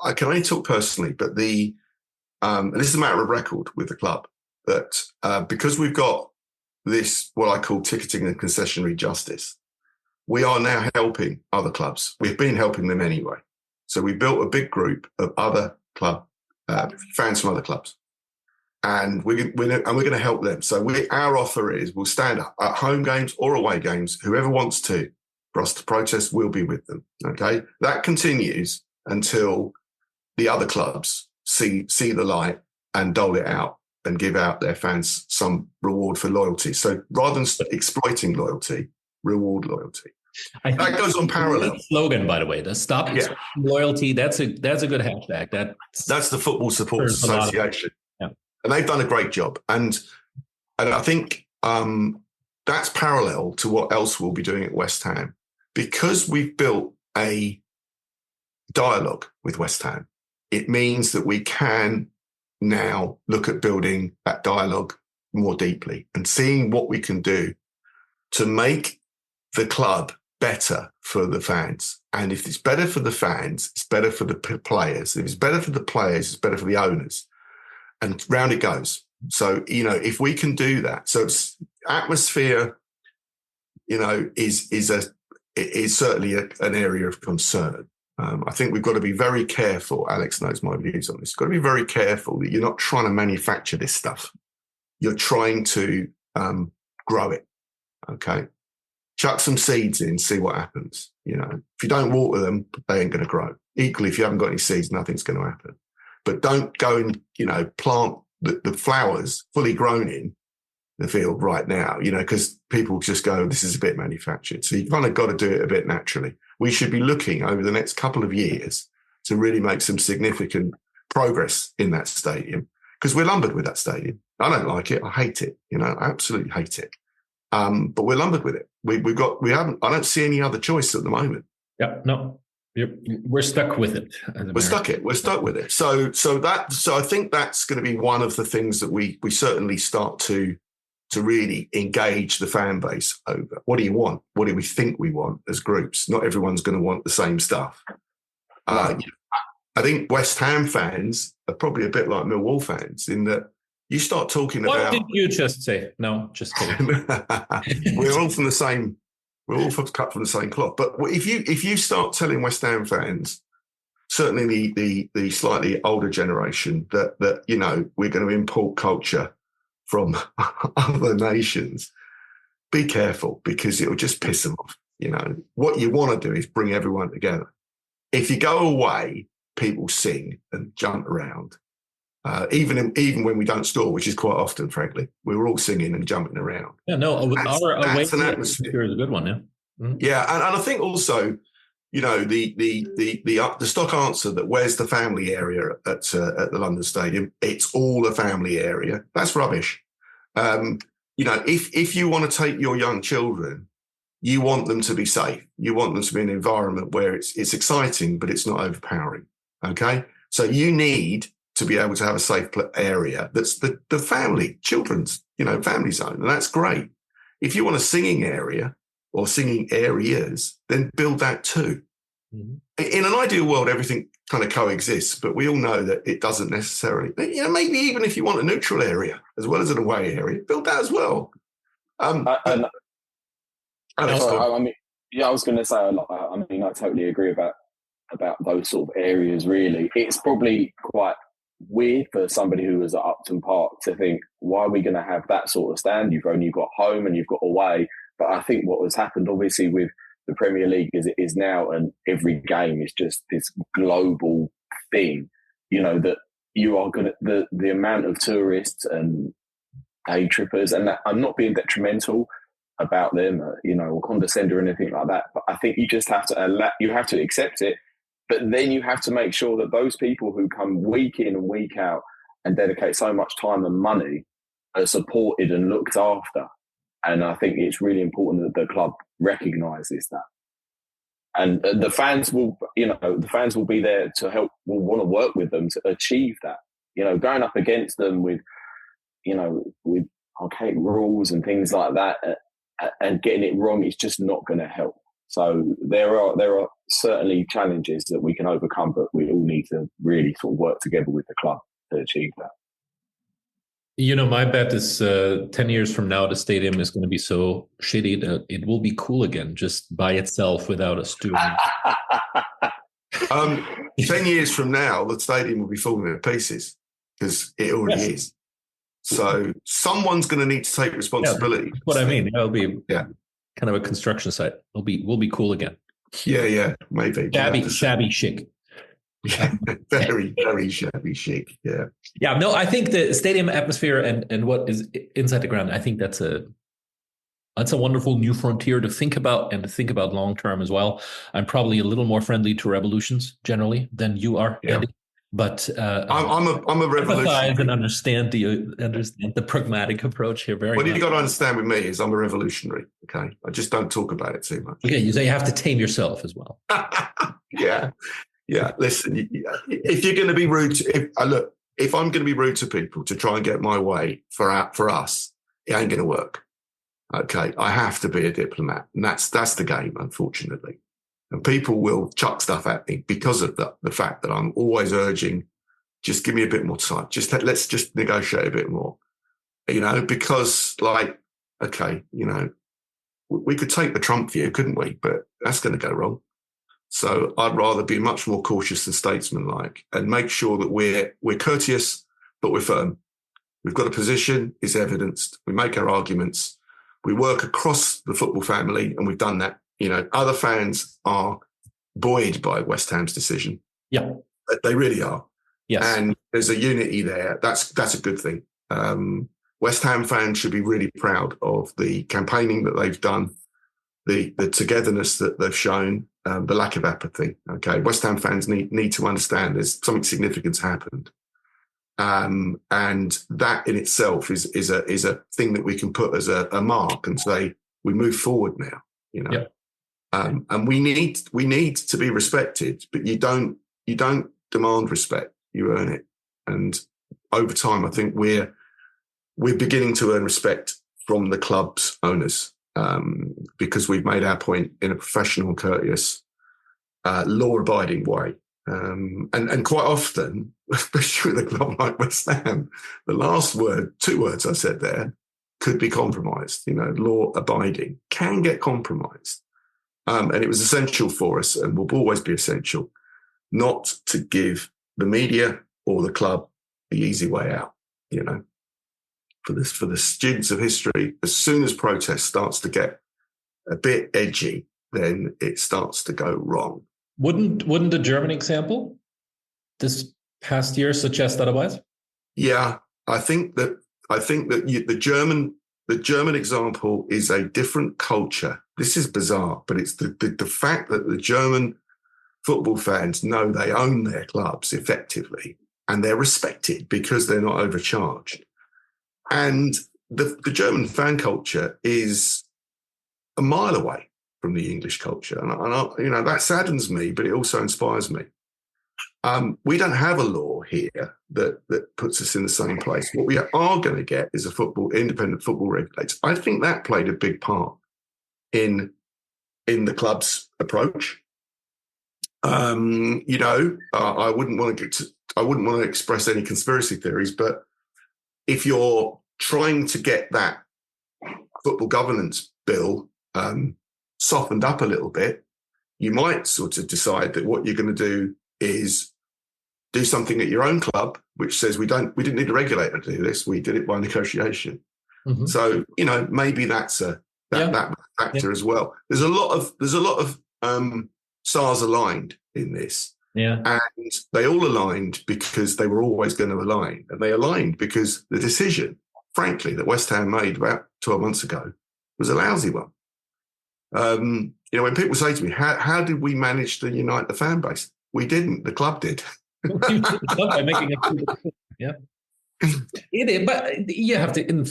I can only talk personally, but and this is a matter of record with the club, that because we've got this, what I call ticketing and concessionary justice, we are now helping other clubs. We've been helping them anyway. So we built a big group of other club fans from other clubs. And we're going to help them. So our offer is we'll stand up at home games or away games. Whoever wants to, for us to protest, we'll be with them. Okay, that continues until the other clubs see the light and dole it out and give out their fans some reward for loyalty. So rather than exploiting loyalty, reward loyalty. That goes on parallel. Slogan, by the way, the stop loyalty. That's a good hashtag. That's the Football Supporters Association. And they've done a great job. And I think that's parallel to what else we'll be doing at West Ham. Because we've built a dialogue with West Ham, it means that we can now look at building that dialogue more deeply and seeing what we can do to make the club better for the fans. And if it's better for the fans, it's better for the players. If it's better for the players, it's better for the owners. And round it goes. So, if we can do that, so atmosphere, is certainly an area of concern. I think we've got to be very careful. Alex knows my views on this. Got to be very careful that you're not trying to manufacture this stuff. You're trying to grow it. Okay, chuck some seeds in, see what happens. If you don't water them, they ain't going to grow. Equally, if you haven't got any seeds, nothing's going to happen. But don't go and, plant the flowers fully grown in the field right now, because people just go, this is a bit manufactured. So you've kind of got to do it a bit naturally. We should be looking over the next couple of years to really make some significant progress in that stadium, because we're lumbered with that stadium. I don't like it. I hate it. I absolutely hate it. But we're lumbered with it. I don't see any other choice at the moment. Yeah, no. We're stuck with it. We're stuck with it. So I think that's going to be one of the things that we certainly start to really engage the fan base over. What do you want? What do we think we want as groups? Not everyone's going to want the same stuff. I think West Ham fans are probably a bit like Millwall fans in that you start talking about. What did you just say? No, just kidding. We're all from the same. We're all cut from the same cloth. But if you start telling West Ham fans, certainly the slightly older generation, that we're going to import culture from other nations, be careful, because it'll just piss them off. What you want to do is bring everyone together. If you go away, people sing and jump around. Even when we don't score, which is quite often, frankly, we were all singing and jumping around. Yeah, no, our away atmosphere is a good one. Yeah, mm-hmm. Yeah, and I think also, the stock answer that where's the family area at the London Stadium? It's all a family area. That's rubbish. If you want to take your young children, you want them to be safe. You want them to be in an environment where it's exciting, but it's not overpowering. Okay, so you need to be able to have a safe area that's the family, children's, family zone. And that's great. If you want a singing area or singing areas, then build that too. Mm-hmm. In an ideal world, everything kind of coexists, but we all know that it doesn't necessarily. Maybe even if you want a neutral area as well as an away area, build that as well. I was going to say, I totally agree about those sort of areas, really. It's probably quite weird for somebody who was at Upton Park to think, why are we going to have that sort of stand? You've only got home and you've got away. But I think what has happened, obviously, with the Premier League as it is now, and every game is just this global thing, that you are going to, the amount of tourists and day trippers, and that, I'm not being detrimental about them, or condescend or anything like that. But I think you just have to accept it. But then you have to make sure that those people who come week in and week out and dedicate so much time and money are supported and looked after. And I think it's really important that the club recognises that. And the fans will be there to help, will want to work with them to achieve that. Going up against them with archaic rules and things like that and getting it wrong is just not going to help. So there are certainly challenges that we can overcome, but we all need to really sort of work together with the club to achieve that. My bet is 10 years from now, the stadium is going to be so shitty that it will be cool again, just by itself without us doing it. 10 years from now, the stadium will be falling to pieces because it already is. So someone's going to need to take responsibility. That's what I mean. It'll be kind of a construction site. We'll be cool again. Yeah, maybe. Shabby chic. Very, very shabby chic. Yeah. No, I think the stadium atmosphere and what is inside the ground, I think that's a wonderful new frontier to think about and to think about long term as well. I'm probably a little more friendly to revolutions generally than you are, Andy. But I'm a revolutionary and understand the pragmatic approach here very What much. you got to understand with me is I'm a revolutionary. Okay, I just don't talk about it too much. Okay, you say you have to tame yourself as well. Yeah. Listen, if you're going to be rude, if I'm going to be rude to people to try and get my way for us, it ain't going to work. Okay, I have to be a diplomat, and that's the game, unfortunately. And people will chuck stuff at me because of the fact that I'm always urging, just give me a bit more time. Let's just negotiate a bit more, because we could take the Trump view, couldn't we? But that's going to go wrong. So I'd rather be much more cautious and statesmanlike and make sure that we're courteous, but we're firm. We've got a position, it's evidenced. We make our arguments. We work across the football family, and we've done that. Other fans are buoyed by West Ham's decision. Yeah, they really are. Yes, and there's a unity there. That's a good thing. West Ham fans should be really proud of the campaigning that they've done, the togetherness that they've shown, the lack of apathy. Okay, West Ham fans need to understand there's something significant happened, and that in itself is a thing that we can put as a mark and say we move forward now. Yep. And we need to be respected, but you don't demand respect, you earn it. And over time, I think we're beginning to earn respect from the club's owners, because we've made our point in a professional, courteous, law-abiding way. And quite often, especially with a club like West Ham, the last two words I said there could be compromised. Law-abiding can get compromised. And it was essential for us, and will always be essential, not to give the media or the club the easy way out. For the students of history, as soon as protest starts to get a bit edgy, then it starts to go wrong. Wouldn't the German example this past year suggest otherwise? Yeah, I think that the German example is a different culture. This is bizarre, but it's the fact that the German football fans know they own their clubs effectively, and they're respected because they're not overcharged. And the German fan culture is a mile away from the English culture. And that saddens me, but it also inspires me. We don't have a law here that puts us in the same place. What we are going to get is independent football regulator. I think that played a big part in the club's approach. I wouldn't want to express any conspiracy theories, but if you're trying to get that football governance bill softened up a little bit, you might sort of decide that what you're going to do is do something at your own club, which says we didn't need a regulator to do this. We did it by negotiation. Mm-hmm. So, maybe that's that factor as well. There's a lot of stars aligned in this. Yeah. And they all aligned because they were always going to align. And they aligned because the decision, frankly, that West Ham made about 12 months ago was a lousy one. When people say to me, how did we manage to unite the fan base? We didn't. The club did. By making yeah. But you have to, in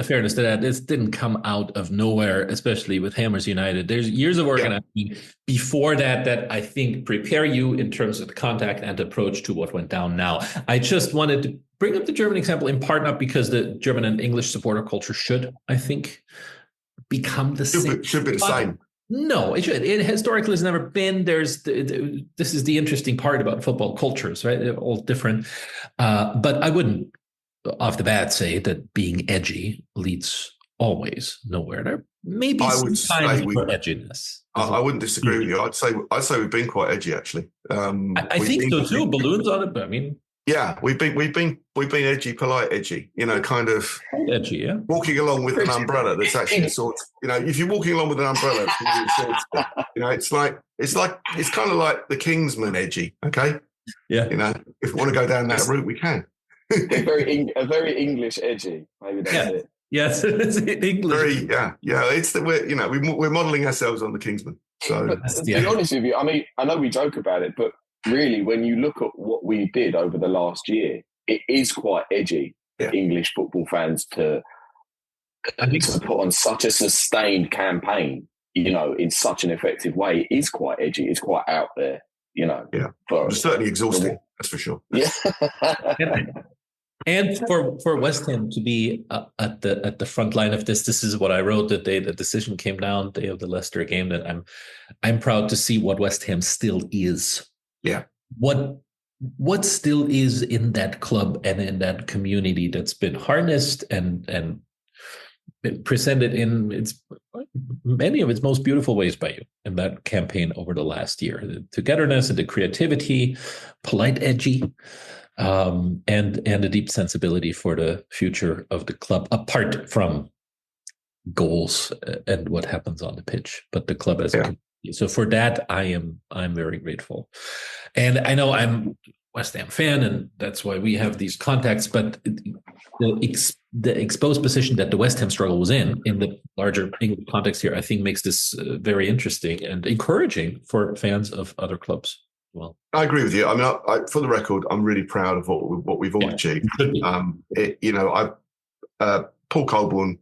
fairness to that, this didn't come out of nowhere, especially with Hammers United. There's years of organizing before that I think prepare you in terms of the contact and approach to what went down now. I just wanted to bring up the German example in part not because the German and English supporter culture should, I think, become the same. Should be the same. No, it should. It historically has never been. This is the interesting part about football cultures, right? They're all different. But I wouldn't, off the bat, say that being edgy leads always nowhere. There may be some time for edginess. I wouldn't disagree with you. I'd say we've been quite edgy, actually. I think so too. Balloons on it, but I mean. Yeah, we've been edgy, polite, edgy. Kind of edgy. Yeah, walking along with an umbrella that's actually sort of, if you're walking along with an umbrella, it's kind of like the Kingsman edgy. Okay. Yeah. If we want to go down that route, we can. a very English edgy. Maybe that's it. Yes, it's English. It's that we're modelling ourselves on the Kingsman. So, but to be honest with you, I mean, I know we joke about it, but really, when you look at what we did over the last year, it is quite edgy for English football fans to put on such a sustained campaign, in such an effective way. It is quite edgy. It's quite out there, Yeah, it's certainly exhausting. That's for sure. Yeah. And for West Ham to be at the front line of this is what I wrote the day the decision came down, day of the Leicester game. That I'm proud to see what West Ham still is. Yeah. What still is in that club and in that community that's been harnessed and presented in many of its most beautiful ways by you in that campaign over the last year. The togetherness and the creativity, polite, edgy, and a deep sensibility for the future of the club, apart from goals and what happens on the pitch, but the club as a community. So for that, I'm very grateful. And I know I'm a West Ham fan, and that's why we have these contacts. But the exposed position that the West Ham struggle was in the larger English context here, I think makes this very interesting and encouraging for fans of other clubs. Well, I agree with you. I mean, for the record, I'm really proud of what we've all achieved. Paul Colborne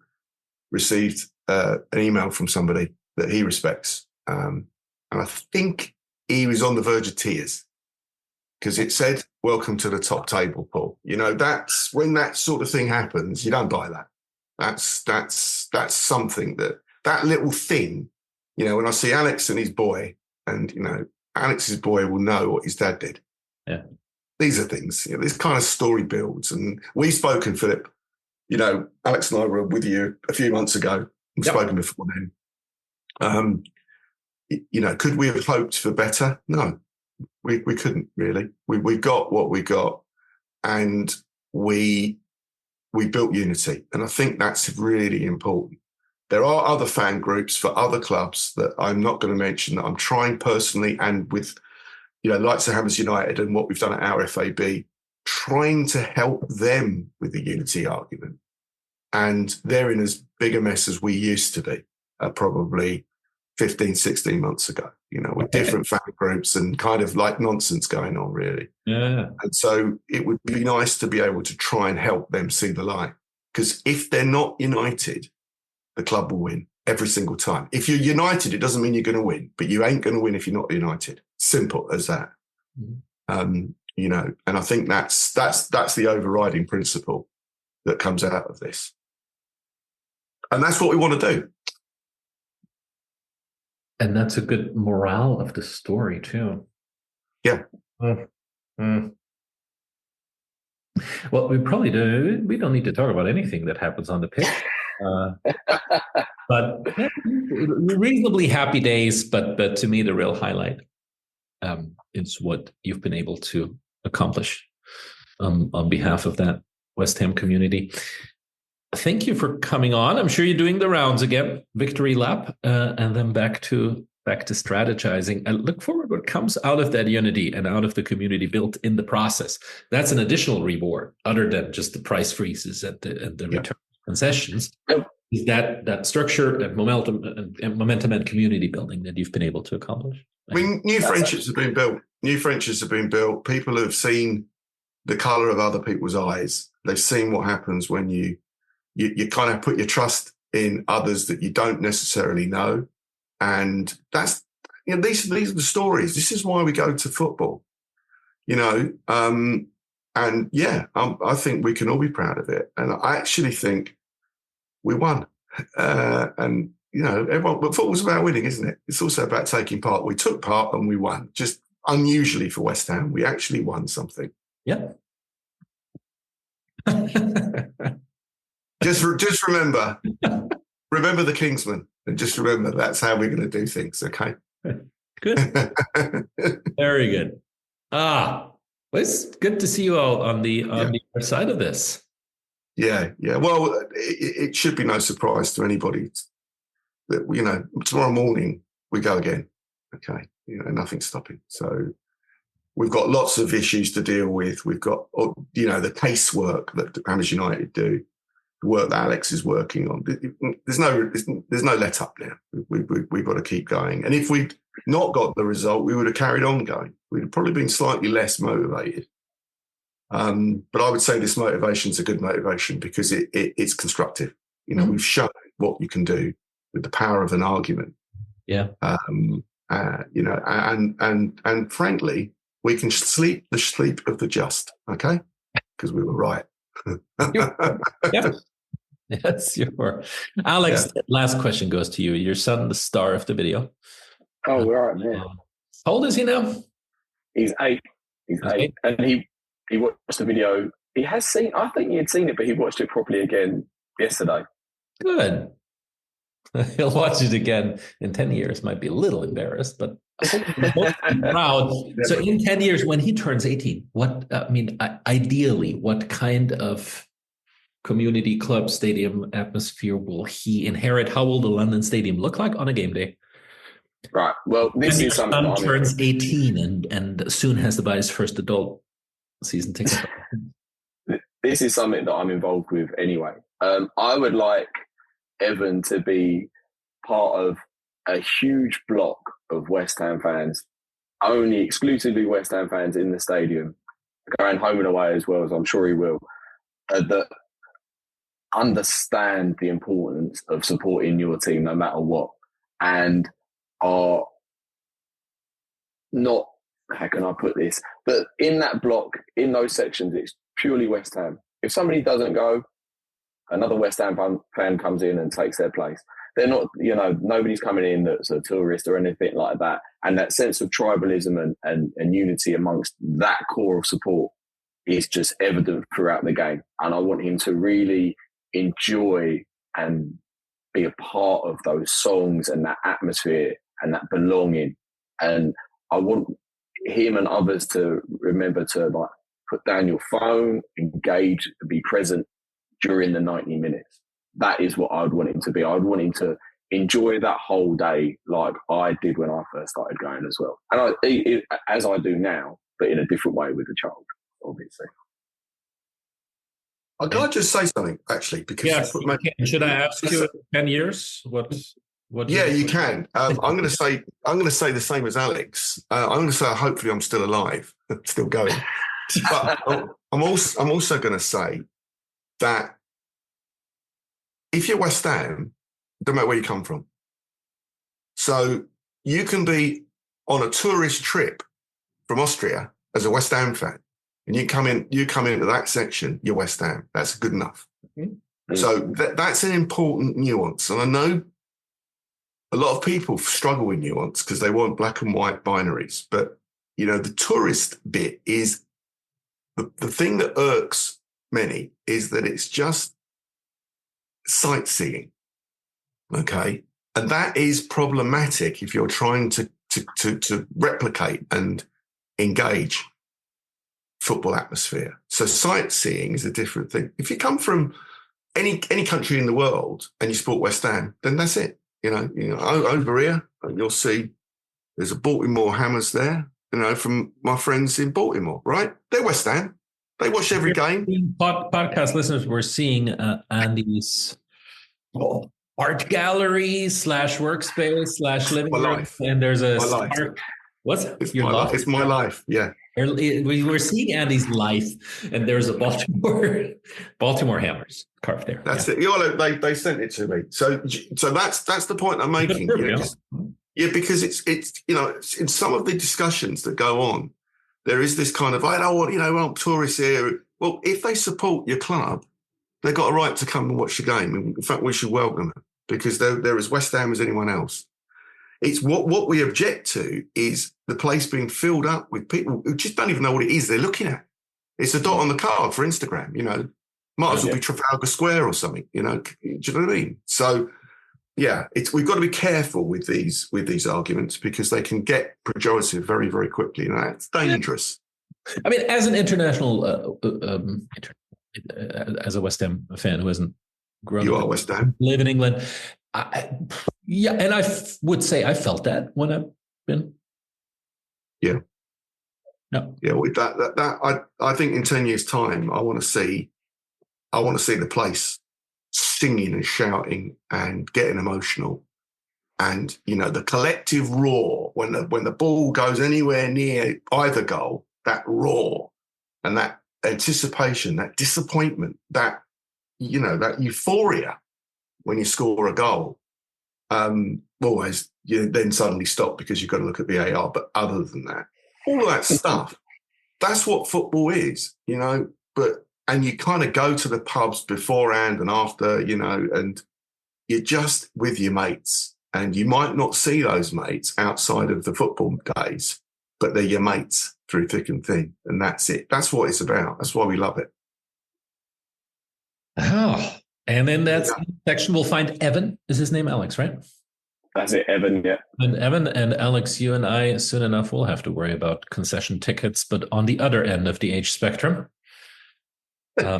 received an email from somebody that he respects. And I think he was on the verge of tears because it said, "Welcome to the top table, Paul." That's when that sort of thing happens. You don't buy that. That's something that little thing, when I see Alex and his boy and, Alex's boy will know what his dad did. Yeah. These are things, this kind of story builds. And we've spoken, Philip, Alex and I were with you a few months ago. We've spoken before then. Could we have hoped for better? No, we couldn't really. We got what we got, and we built unity. And I think that's really important. There are other fan groups for other clubs that I'm not going to mention that I'm trying personally and with, likes of Hammers United and what we've done at our FAB, trying to help them with the unity argument. And they're in as big a mess as we used to be, probably 15, 16 months ago, with different fan groups and kind of like nonsense going on, really. Yeah. And so it would be nice to be able to try and help them see the light. Because if they're not united, the club will win every single time. If you're united, it doesn't mean you're going to win, but you ain't going to win if you're not united. Simple as that. Mm-hmm. You know, and I think that's the overriding principle that comes out of this. And that's what we want to do. And that's a good morale of the story too. Yeah. Well, we don't need to talk about anything that happens on the pitch. But yeah, reasonably happy days, but to me the real highlight is what you've been able to accomplish on behalf of that West Ham community. Thank you for coming on. I'm sure you're doing the rounds again, victory lap, and then back to strategizing. I look forward to what comes out of that unity and out of the community built in the process. That's an additional reward, other than just the price freezes and the return concessions. Is that structure and momentum and community building that you've been able to accomplish? I mean, new friendships have been built. New friendships have been built. People have seen the colour of other people's eyes. They've seen what happens when you kind of put your trust in others that you don't necessarily know. And that's, you know, these are the stories. This is why we go to football, you know. And yeah, I think we can all be proud of it. And I actually think we won. And, you know, but football's about winning, isn't it? It's also about taking part. We took part and we won. Just unusually for West Ham, we actually won something. Yeah. Just remember the Kingsman, and just remember that's how we're going to do things. Okay. Good. Very good. Well, it's good to see you all on the other side of this. Yeah. Well, it should be no surprise to anybody that, you know, tomorrow morning we go again. Okay. You know, nothing's stopping. So we've got lots of issues to deal with. We've got, you know, the casework that Hammers United do, the work that Alex is working on. There's no let up now. We've got to keep going. And if we'd not got the result, we would have carried on going. We'd have probably been slightly less motivated. But I would say this motivation is a good motivation because it's constructive. You know, we've shown what you can do with the power of an argument. Yeah. You know, and frankly, we can sleep the sleep of the just. Okay, because we were right. Yeah. Yes, you were. Alex, last question goes to you. Your son, the star of the video. Oh, we're right, man. How old is he now? He's 8. He's 8. And he watched the video. He has seen, I think he had seen it, but he watched it properly again yesterday. Good. He'll watch it again in 10 years. Might be a little embarrassed, but proud. So in 10 years, when he turns 18, ideally, what kind of community club stadium atmosphere will he inherit? How will the London Stadium look like on a game day? Right. Well, this is something that turns 18 and soon has to buy his first adult season ticket. This is something that I'm involved with anyway. I would like Evan to be part of a huge block of West Ham fans, only exclusively West Ham fans in the stadium, going home and away as well, as I'm sure he will, that understand the importance of supporting your team no matter what, and are not, how can I put this, but in that block, in those sections, it's purely West Ham. If somebody doesn't go, another West Ham fan comes in and takes their place. They're not, you know, nobody's coming in that's a tourist or anything like that. And that sense of tribalism and unity amongst that core of support is just evident throughout the game. And I want him to really enjoy and be a part of those songs and that atmosphere and that belonging. And I want him and others to remember to, like, put down your phone, engage, be present during the 90 minutes. That is what I would want him to be. I would want him to enjoy that whole day like I did when I first started going as well. And as I do now, but in a different way with a child, obviously. Can I just say something, actually? Because yes, should I ask you 10 years? What? Yeah, you can. I'm going to say the same as Alex. I'm going to say hopefully I'm still alive, still going. But I'm also going to say that if you're West Ham, it doesn't matter where you come from. So you can be on a tourist trip from Austria as a West Ham fan, and you come into that section, you're West Ham. That's good enough. Mm-hmm. So that's an important nuance. And I know a lot of people struggle with nuance because they want black and white binaries. But, the tourist bit is the thing that irks many is that it's just sightseeing. Okay. And that is problematic if you're trying to replicate and engage football atmosphere. So sightseeing is a different thing. If you come from any country in the world and you support West Ham, then that's it. Over here, you'll see there's a Baltimore Hammers there, from my friends in Baltimore, right? They're West Ham. They watch every game. Podcast listeners, we're seeing Andy's art gallery / workspace / living room, and there's a Stark. What's it's my life? It's my life. Yeah. We were seeing Andy's life, and there's a Baltimore Hammers carved there. That's it. They sent it to me. So that's the point I'm making. Because it's in some of the discussions that go on, there is this kind of I want tourists here. Well, if they support your club, they've got a right to come and watch the game. In fact, we should welcome them because they're as West Ham as anyone else. It's what we object to is the place being filled up with people who just don't even know what it is they're looking at. It's a dot on the card for Instagram, Might as well be Trafalgar Square or something, Do you know what I mean? So, yeah, we've got to be careful with these arguments because they can get pejorative very, very quickly, and that's dangerous. I mean, as an international, as a West Ham fan who hasn't grown you up, are West Ham, live in England. And I would say I felt that when I've been. Yeah. No. Yeah. With that I think in 10 years' time, I want to see the place singing and shouting and getting emotional, and the collective roar when the ball goes anywhere near either goal. That roar and that anticipation, that disappointment, that that euphoria when you score a goal. Always you then suddenly stop because you've got to look at VAR. But other than that, all of that stuff, that's what football is, and you kind of go to the pubs beforehand and after, and you're just with your mates, and you might not see those mates outside of the football days, but they're your mates through thick and thin. And that's it. That's what it's about. That's why we love it. Oh, and then that section we'll find Evan. Is his name Alex, right? That's it, Evan, yeah. And Evan and Alex, you and I, soon enough, will have to worry about concession tickets, but on the other end of the age spectrum. A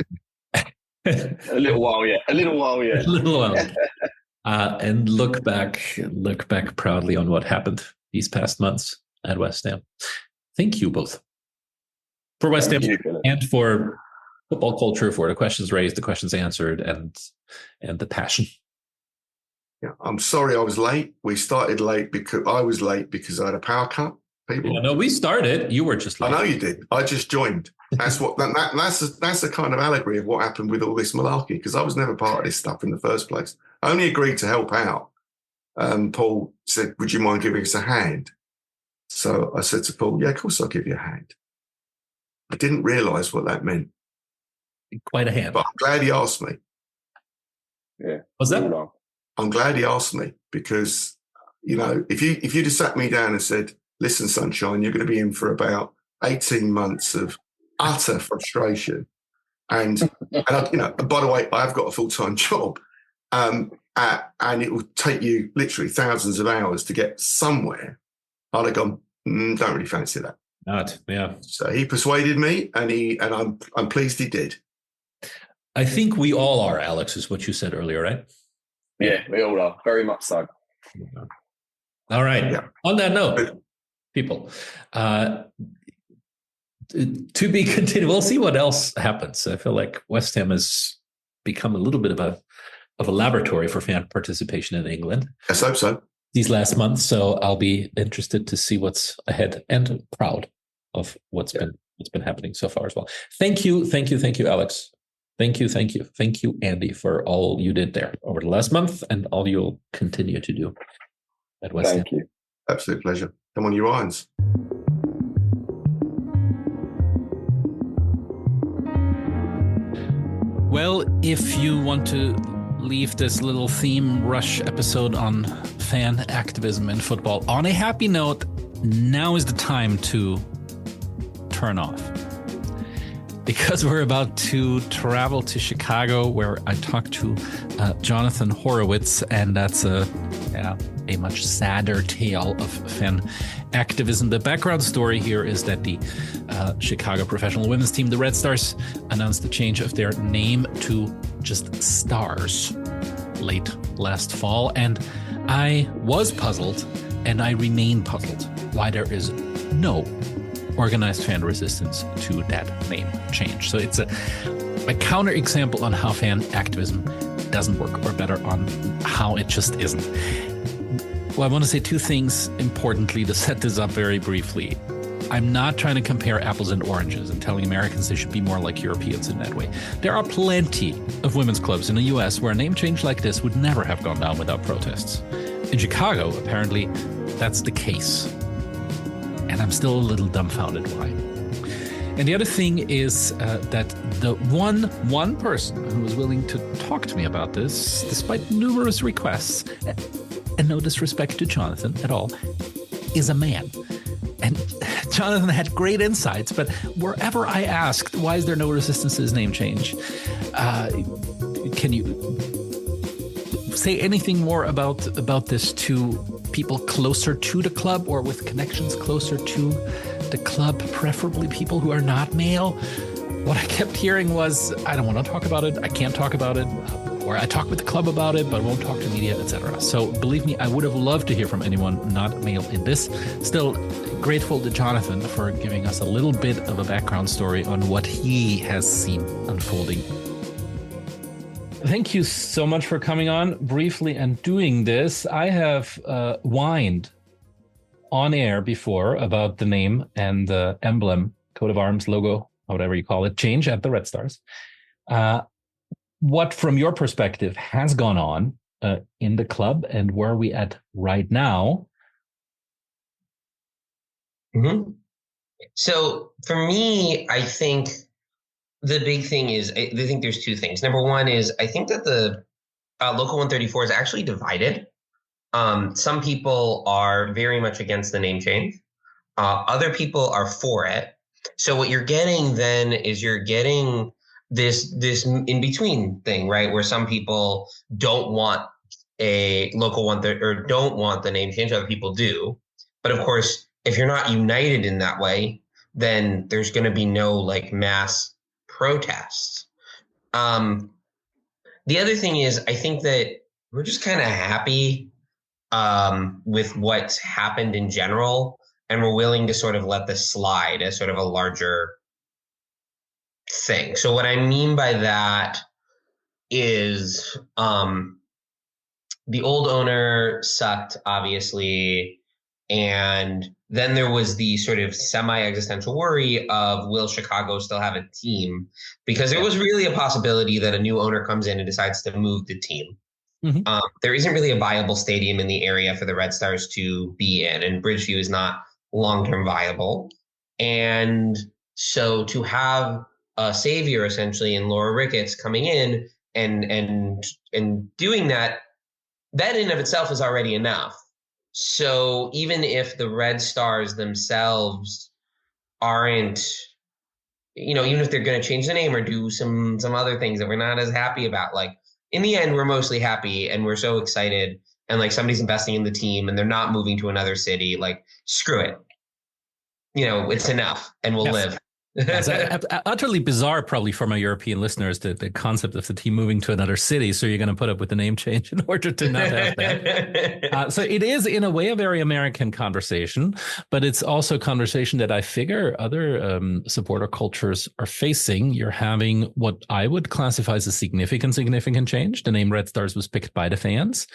little while yet. And look back proudly on what happened these past months at West Ham. Thank you both. For West Ham and for football culture, for the questions raised, the questions answered, and the passion. Yeah, I'm sorry I was late. We started late because I was late because I had a power cut. People. Yeah, no, we started. You were just late. I know you did. I just joined. That's what that's a kind of allegory of what happened with all this malarkey, because I was never part of this stuff in the first place. I only agreed to help out. Paul said, "Would you mind giving us a hand?" So I said to Paul, "Yeah, of course I'll give you a hand." I didn't realise what that meant. Quite a hand. But I'm glad he asked me. Yeah. Was that? I'm glad he asked me because, if you'd have sat me down and said, "Listen, sunshine, you're going to be in for about 18 months of utter frustration," and by the way, I've got a full-time job, and it will take you literally thousands of hours to get somewhere, I'd have gone, don't really fancy that. Not, yeah. So he persuaded me, and I'm pleased he did. I think we all are, Alex, is what you said earlier, right? Yeah, we all are. Very much so. All right. Yeah. On that note, people, to be continued. We'll see what else happens. I feel like West Ham has become a little bit of a laboratory for fan participation in England. I hope so. These last months, so I'll be interested to see what's ahead and proud of what's been happening so far as well. Thank you, Alex. Thank you, Andy, for all you did there over the last month and all you'll continue to do at West Ham. Thank you. Absolute pleasure. Come on, you irons. Well, if you want to leave this little theme rush episode on fan activism in football on a happy note, now is the time to turn off. Because we're about to travel to Chicago, where I talked to Jonathan Horowitz, and that's a much sadder tale of fan activism. The background story here is that the Chicago professional women's team, the Red Stars, announced the change of their name to just Stars late last fall, and I was puzzled, and I remain puzzled why there is no organized fan resistance to that name change. So it's a counterexample on how fan activism doesn't work, or better, on how it just isn't. Well, I want to say two things importantly to set this up very briefly. I'm not trying to compare apples and oranges and telling Americans they should be more like Europeans in that way. There are plenty of women's clubs in the US where a name change like this would never have gone down without protests. In Chicago, apparently, that's the case. And I'm still a little dumbfounded why. And the other thing is that the one person who was willing to talk to me about this, despite numerous requests, and no disrespect to Jonathan at all, is a man. And Jonathan had great insights, but wherever I asked, why is there no resistance to his name change? Can you say anything more about this to people closer to the club, or with connections closer to the club, preferably people who are not male? What I kept hearing was, I don't want to talk about it, I can't talk about it, or I talk with the club about it, but won't talk to media, etc. So believe me, I would have loved to hear from anyone not male in this. Still grateful to Jonathan for giving us a little bit of a background story on what he has seen unfolding. Thank you so much for coming on briefly and doing this. I have whined on air before about the name and the emblem, coat of arms, logo, whatever you call it, change at the Red Stars. What, from your perspective, has gone on in the club, and where are we at right now? Mm-hmm. So for me, I think the big thing is, I think there's two things. Number one is, I think that the Local 134 is actually divided. Some people are very much against the name change. Other people are for it. So what you're getting then is you're getting this in between thing, right? Where some people don't want a Local 130 or don't want the name change. Other people do. But of course, if you're not united in that way, then there's going to be no like mass protests. The other thing is, I think that we're just kind of happy with what's happened in general, and we're willing to sort of let this slide as sort of a larger thing. So what I mean by that is the old owner sucked, obviously, and then there was the sort of semi-existential worry of, will Chicago still have a team? Because there was really a possibility that a new owner comes in and decides to move the team. Mm-hmm. There isn't really a viable stadium in the area for the Red Stars to be in, and Bridgeview is not long-term viable. And so to have a savior, essentially, in Laura Ricketts coming in and doing that in and of itself is already enough. So even if the Red Stars themselves aren't, even if they're going to change the name or do some other things that we're not as happy about, like in the end, we're mostly happy and we're so excited, and like somebody's investing in the team and they're not moving to another city, like screw it. It's enough and we'll live. It's utterly bizarre, probably for my European listeners, the concept of the team moving to another city. So you're going to put up with the name change in order to not have that. So it is, in a way, a very American conversation, but it's also a conversation that I figure other supporter cultures are facing. You're having what I would classify as a significant change. The name Red Stars was picked by the fans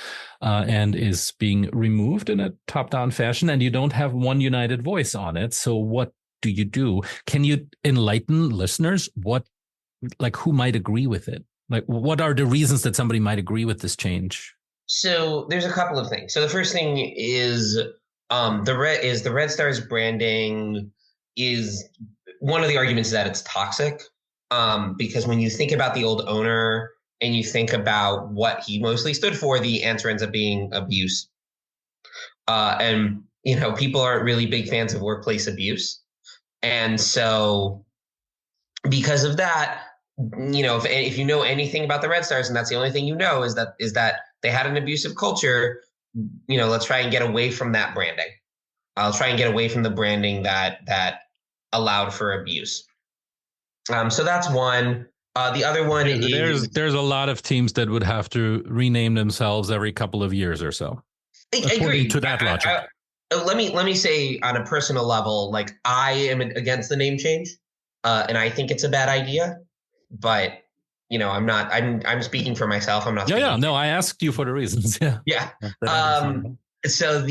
and is being removed in a top-down fashion, and you don't have one united voice on it. So what do you do? Can you enlighten listeners who might agree with it? Like, what are the reasons that somebody might agree with this change? So there's a couple of things. So the first thing is the Red Stars branding is one of the arguments that it's toxic. because when you think about the old owner and you think about what he mostly stood for, the answer ends up being abuse. And, people aren't really big fans of workplace abuse. And so because of that, if you know anything about the Red Stars, and that's the only thing is that they had an abusive culture, let's try and get away from that branding. I'll try and get away from the branding that allowed for abuse. So that's one. The other one is there's a lot of teams that would have to rename themselves every couple of years or so. I agree to that logic. Let me say on a personal level, like I am against the name change, and I think it's a bad idea. But I'm not. I'm speaking for myself. I'm not. Yeah. No, I asked you for the reasons. Yeah. Yeah. So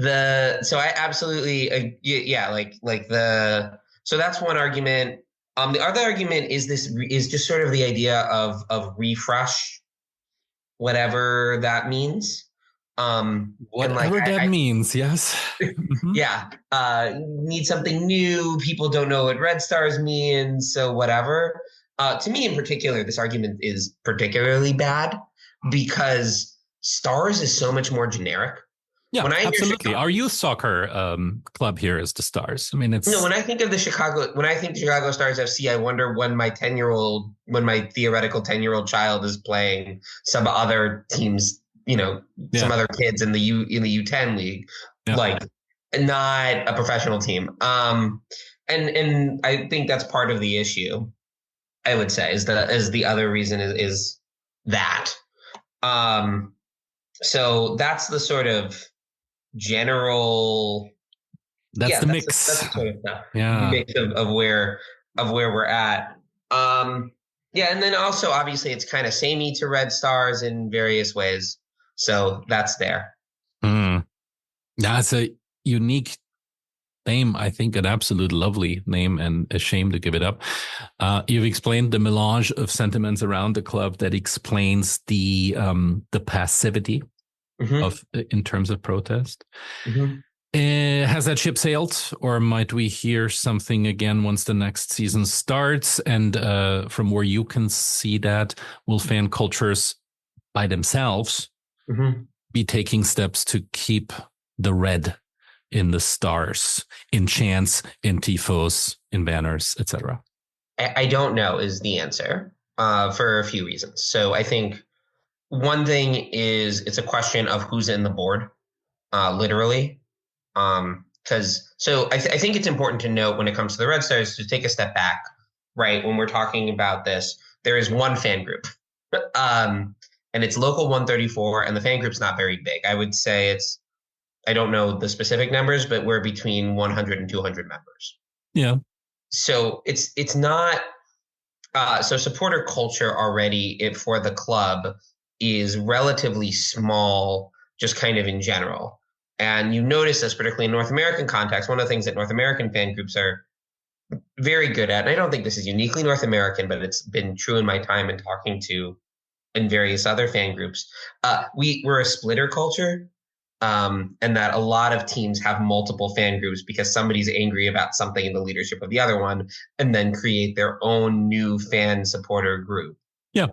so I absolutely so that's one argument. The other argument is just sort of the idea of refresh, whatever that means. Whatever that means, yes. Yeah. Need something new. People don't know what Red Stars means, so whatever. To me in particular, this argument is particularly bad because Stars is so much more generic. Yeah, absolutely. Our youth soccer club here is the Stars. I mean, it's when I think Chicago Stars FC, I wonder when my theoretical 10-year-old child is playing some other teams, some other kids in the U10 league, like not a professional team. And I think that's part of the issue. I would say is the other reason is that. So that's the sort of general. That's the mix. That's the sort of mix of where we're at. And then also obviously it's kind of samey to Red Stars in various ways. So that's there. That's a unique name. I think an absolute lovely name, and a shame to give it up. You've explained the melange of sentiments around the club that explains the passivity of in terms of protest. Has that ship sailed, or might we hear something again once the next season starts? And from where you can see that, will fan cultures by themselves be taking steps to keep the red in the stars, in chants, in tifos, in banners, etc.? I don't know is the answer for a few reasons. So I think one thing is it's a question of who's in the board, literally. Because I think it's important to note when it comes to the Red Stars to take a step back, right? When we're talking about this, there is one fan group, and it's Local 134, and the fan group's not very big. I would say I don't know the specific numbers, but we're between 100 and 200 members. Yeah. So it's not. So supporter culture already for the club is relatively small, just kind of in general. And you notice this, particularly in North American context, one of the things that North American fan groups are very good at, and I don't think this is uniquely North American, but it's been true in my time in talking to in various other fan groups. We're a splitter culture, and that a lot of teams have multiple fan groups because somebody's angry about something in the leadership of the other one, and then create their own new fan supporter group. Yeah.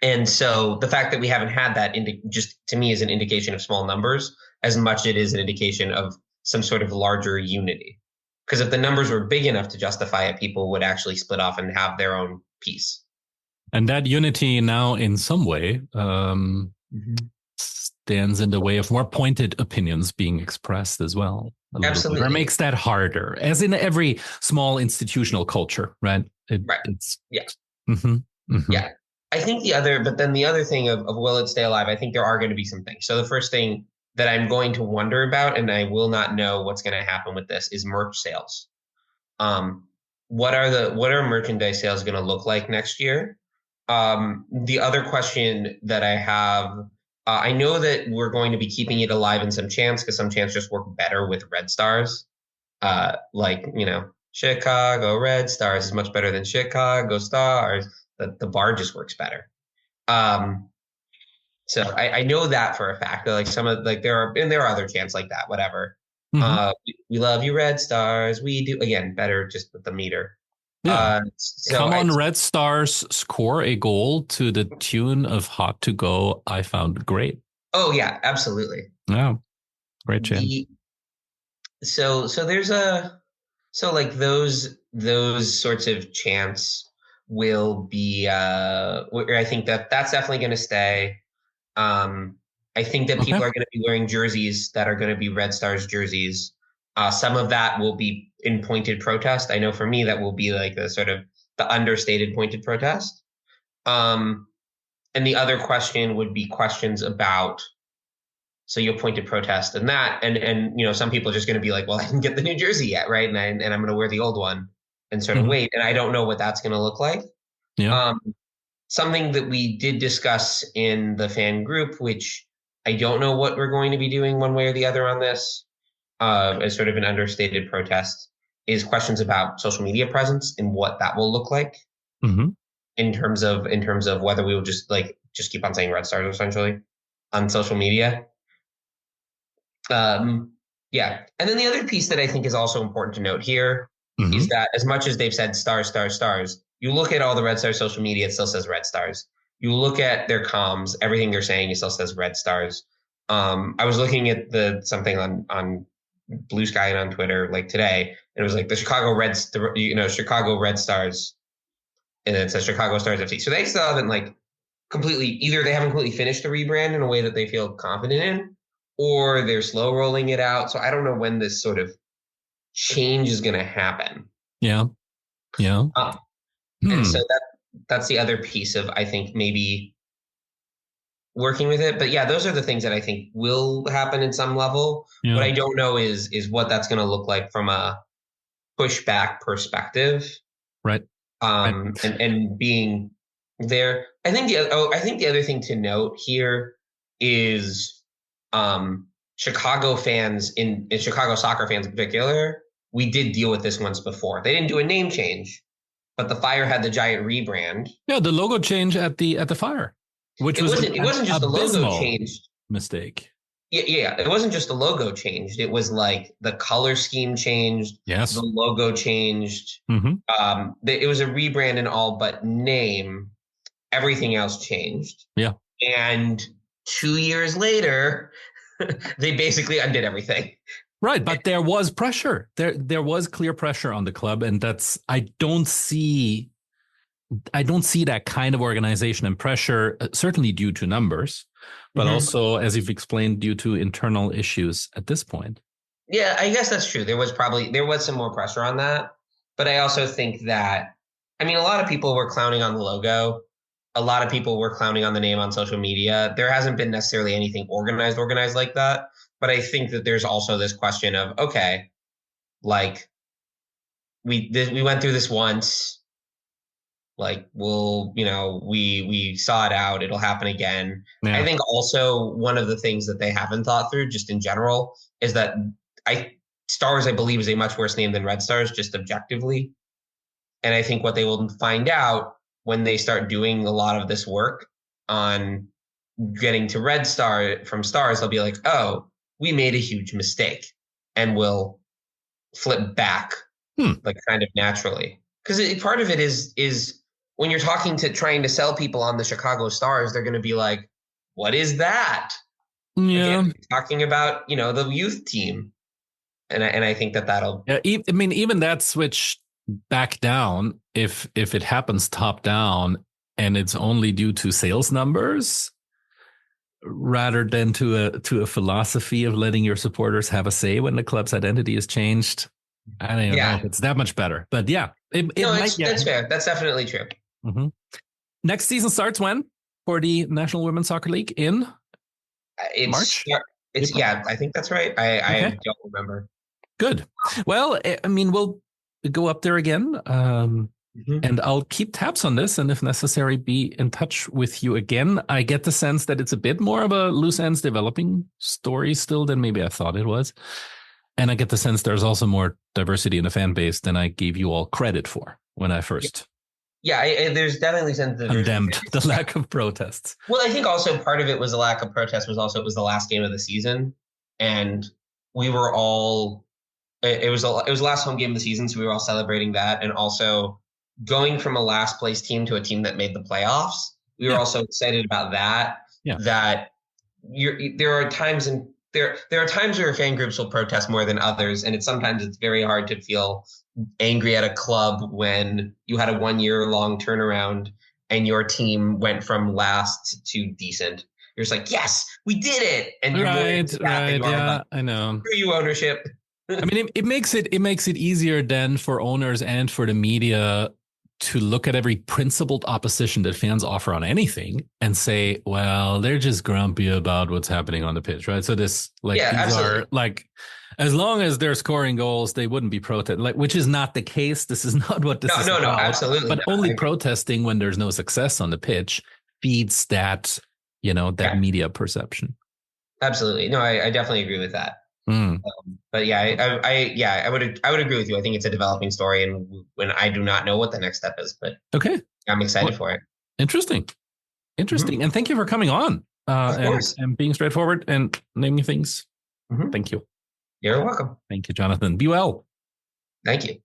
And so the fact that we haven't had that just to me is an indication of small numbers as much it is an indication of some sort of larger unity. Because if the numbers were big enough to justify it, people would actually split off and have their own piece. And that unity now in some way stands in the way of more pointed opinions being expressed as well. Absolutely. Or makes that harder, as in every small institutional culture, right? Right. It's, yeah. Yeah. I think the other thing of will it stay alive, I think there are going to be some things. So the first thing that I'm going to wonder about, and I will not know what's going to happen with this, is merch sales. What are merchandise sales going to look like next year? The other question that I have, I know that we're going to be keeping it alive in some chants because some chants just work better with Red Stars. Chicago Red Stars is much better than Chicago Stars. The bar just works better. So I know that for a fact. That there are other chants like that. Whatever. We love you, Red Stars. We do, again, better just with the meter. Yeah. So Come on, Red Stars, score a goal to the tune of Hot to Go. I found great. Oh yeah, absolutely. Yeah. Great change. So there's like those sorts of chants will be I think that's definitely going to stay. I think that people are going to be wearing jerseys that are going to be Red Stars jerseys. Some of that will be in pointed protest. I know for me that will be like the sort of the understated pointed protest. And the other question would be questions about, so you'll pointed protest and that, and some people are just going to be like, well, I didn't get the new jersey yet, right? And I'm going to wear the old one and sort of wait. And I don't know what that's going to look like. Yeah. Something that we did discuss in the fan group, which I don't know what we're going to be doing one way or the other on this, as sort of an understated protest, is questions about social media presence and what that will look like in terms of whether we will just keep on saying Red Stars essentially on social media. Yeah. And then the other piece that I think is also important to note here is that as much as they've said stars, stars, stars, you look at all the Red Stars social media, it still says Red Stars. You look at their comms, everything they're saying, it still says Red Stars. I was looking at something on Blue Sky and on Twitter like today, and it was like the Chicago Red Stars, and it says Chicago Stars FC. So they still haven't either they haven't completely finished the rebrand in a way that they feel confident in, or they're slow rolling it out. So I don't know when this sort of change is going to happen. Yeah. And so that's the other piece of, I think, maybe working with it. But yeah, those are the things that I think will happen in some level. Yeah. What I don't know is what that's going to look like from a pushback perspective. Right. And being there. I think the other thing to note here is Chicago fans in Chicago soccer fans in particular, we did deal with this once before. They didn't do a name change, but the Fire had the giant rebrand. Yeah, the logo change at the Fire, which it wasn't just the logo changed. Mistake. Yeah, it wasn't just the logo changed. It was like the color scheme changed. Yes, the logo changed. It was a rebrand in all but name. Everything else changed. Yeah, and 2 years later, they basically undid everything. Right, but there was pressure. There was clear pressure on the club, and I don't see that kind of organization and pressure, certainly due to numbers, but also, as you've explained, due to internal issues at this point. Yeah, I guess that's true. There was some more pressure on that, but I also think that, a lot of people were clowning on the logo. A lot of people were clowning on the name on social media. There hasn't been necessarily anything organized like that. But I think that there's also this question of, okay, we went through this once, we saw it out. It'll happen again. Yeah. I think also one of the things that they haven't thought through just in general is that Stars, I believe, is a much worse name than Red Stars, just objectively. And I think what they will find out when they start doing a lot of this work on getting to Red Star from Stars, they'll be like, oh, we made a huge mistake, and we'll flip back kind of naturally. Because part of it is when you're trying to sell people on the Chicago Stars, they're going to be like, what is that? Yeah. Again, talking about, the youth team. And I think that'll. Yeah, even that switch back down, if it happens top down and it's only due to sales numbers, rather than to a philosophy of letting your supporters have a say when the club's identity is changed. I don't know if it's that much better, but yeah, that's fair. That's definitely true. Next season starts when for the National Women's Soccer League in March? I think that's right. I don't remember. Good. Well, we'll go up there again. And I'll keep tabs on this, and if necessary, be in touch with you again. I get the sense that it's a bit more of a loose ends developing story still than maybe I thought it was. And I get the sense there's also more diversity in the fan base than I gave you all credit for when I first there's definitely sense that condemned the lack of protests. Well, I think also part of it was the lack of protest was also it was the last game of the season, and we were all it was the last home game of the season, so we were all celebrating that, and also going from a last place team to a team that made the playoffs. We were also excited about that. Yeah. That there are times where fan groups will protest more than others, and sometimes it's very hard to feel angry at a club when you had a 1 year long turnaround and your team went from last to decent. You're just like, yes, we did it, and you're right. Yeah, like, I know. Screw you, ownership. I mean, it makes it easier then for owners and for the media to look at every principled opposition that fans offer on anything and say, well, they're just grumpy about what's happening on the pitch, right? So this, like, these absolutely. are like, as long as they're scoring goals, they wouldn't be protesting, like, which is not the case. This is not what this is about. No, absolutely. But only protesting when there's no success on the pitch feeds that, media perception. Absolutely. No, I definitely agree with that. But yeah, I would agree with you. I think it's a developing story, and when I do not know what the next step is, but okay, I'm excited for it. Interesting, mm-hmm. And thank you for coming on and being straightforward and naming things. Mm-hmm. Thank you. You're welcome. Thank you, Jonathan. Be well. Thank you.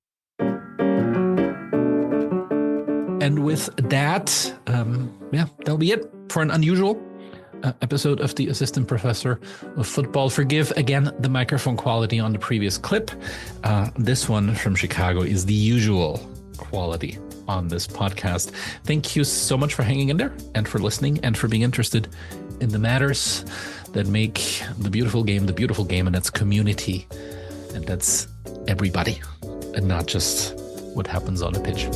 And with that, that'll be it for an unusual episode of The Assistant Professor of Football. Forgive, again, the microphone quality on the previous clip. This one from Chicago is the usual quality on this podcast. Thank you so much for hanging in there and for listening and for being interested in the matters that make the beautiful game, and that's community. And that's everybody and not just what happens on the pitch.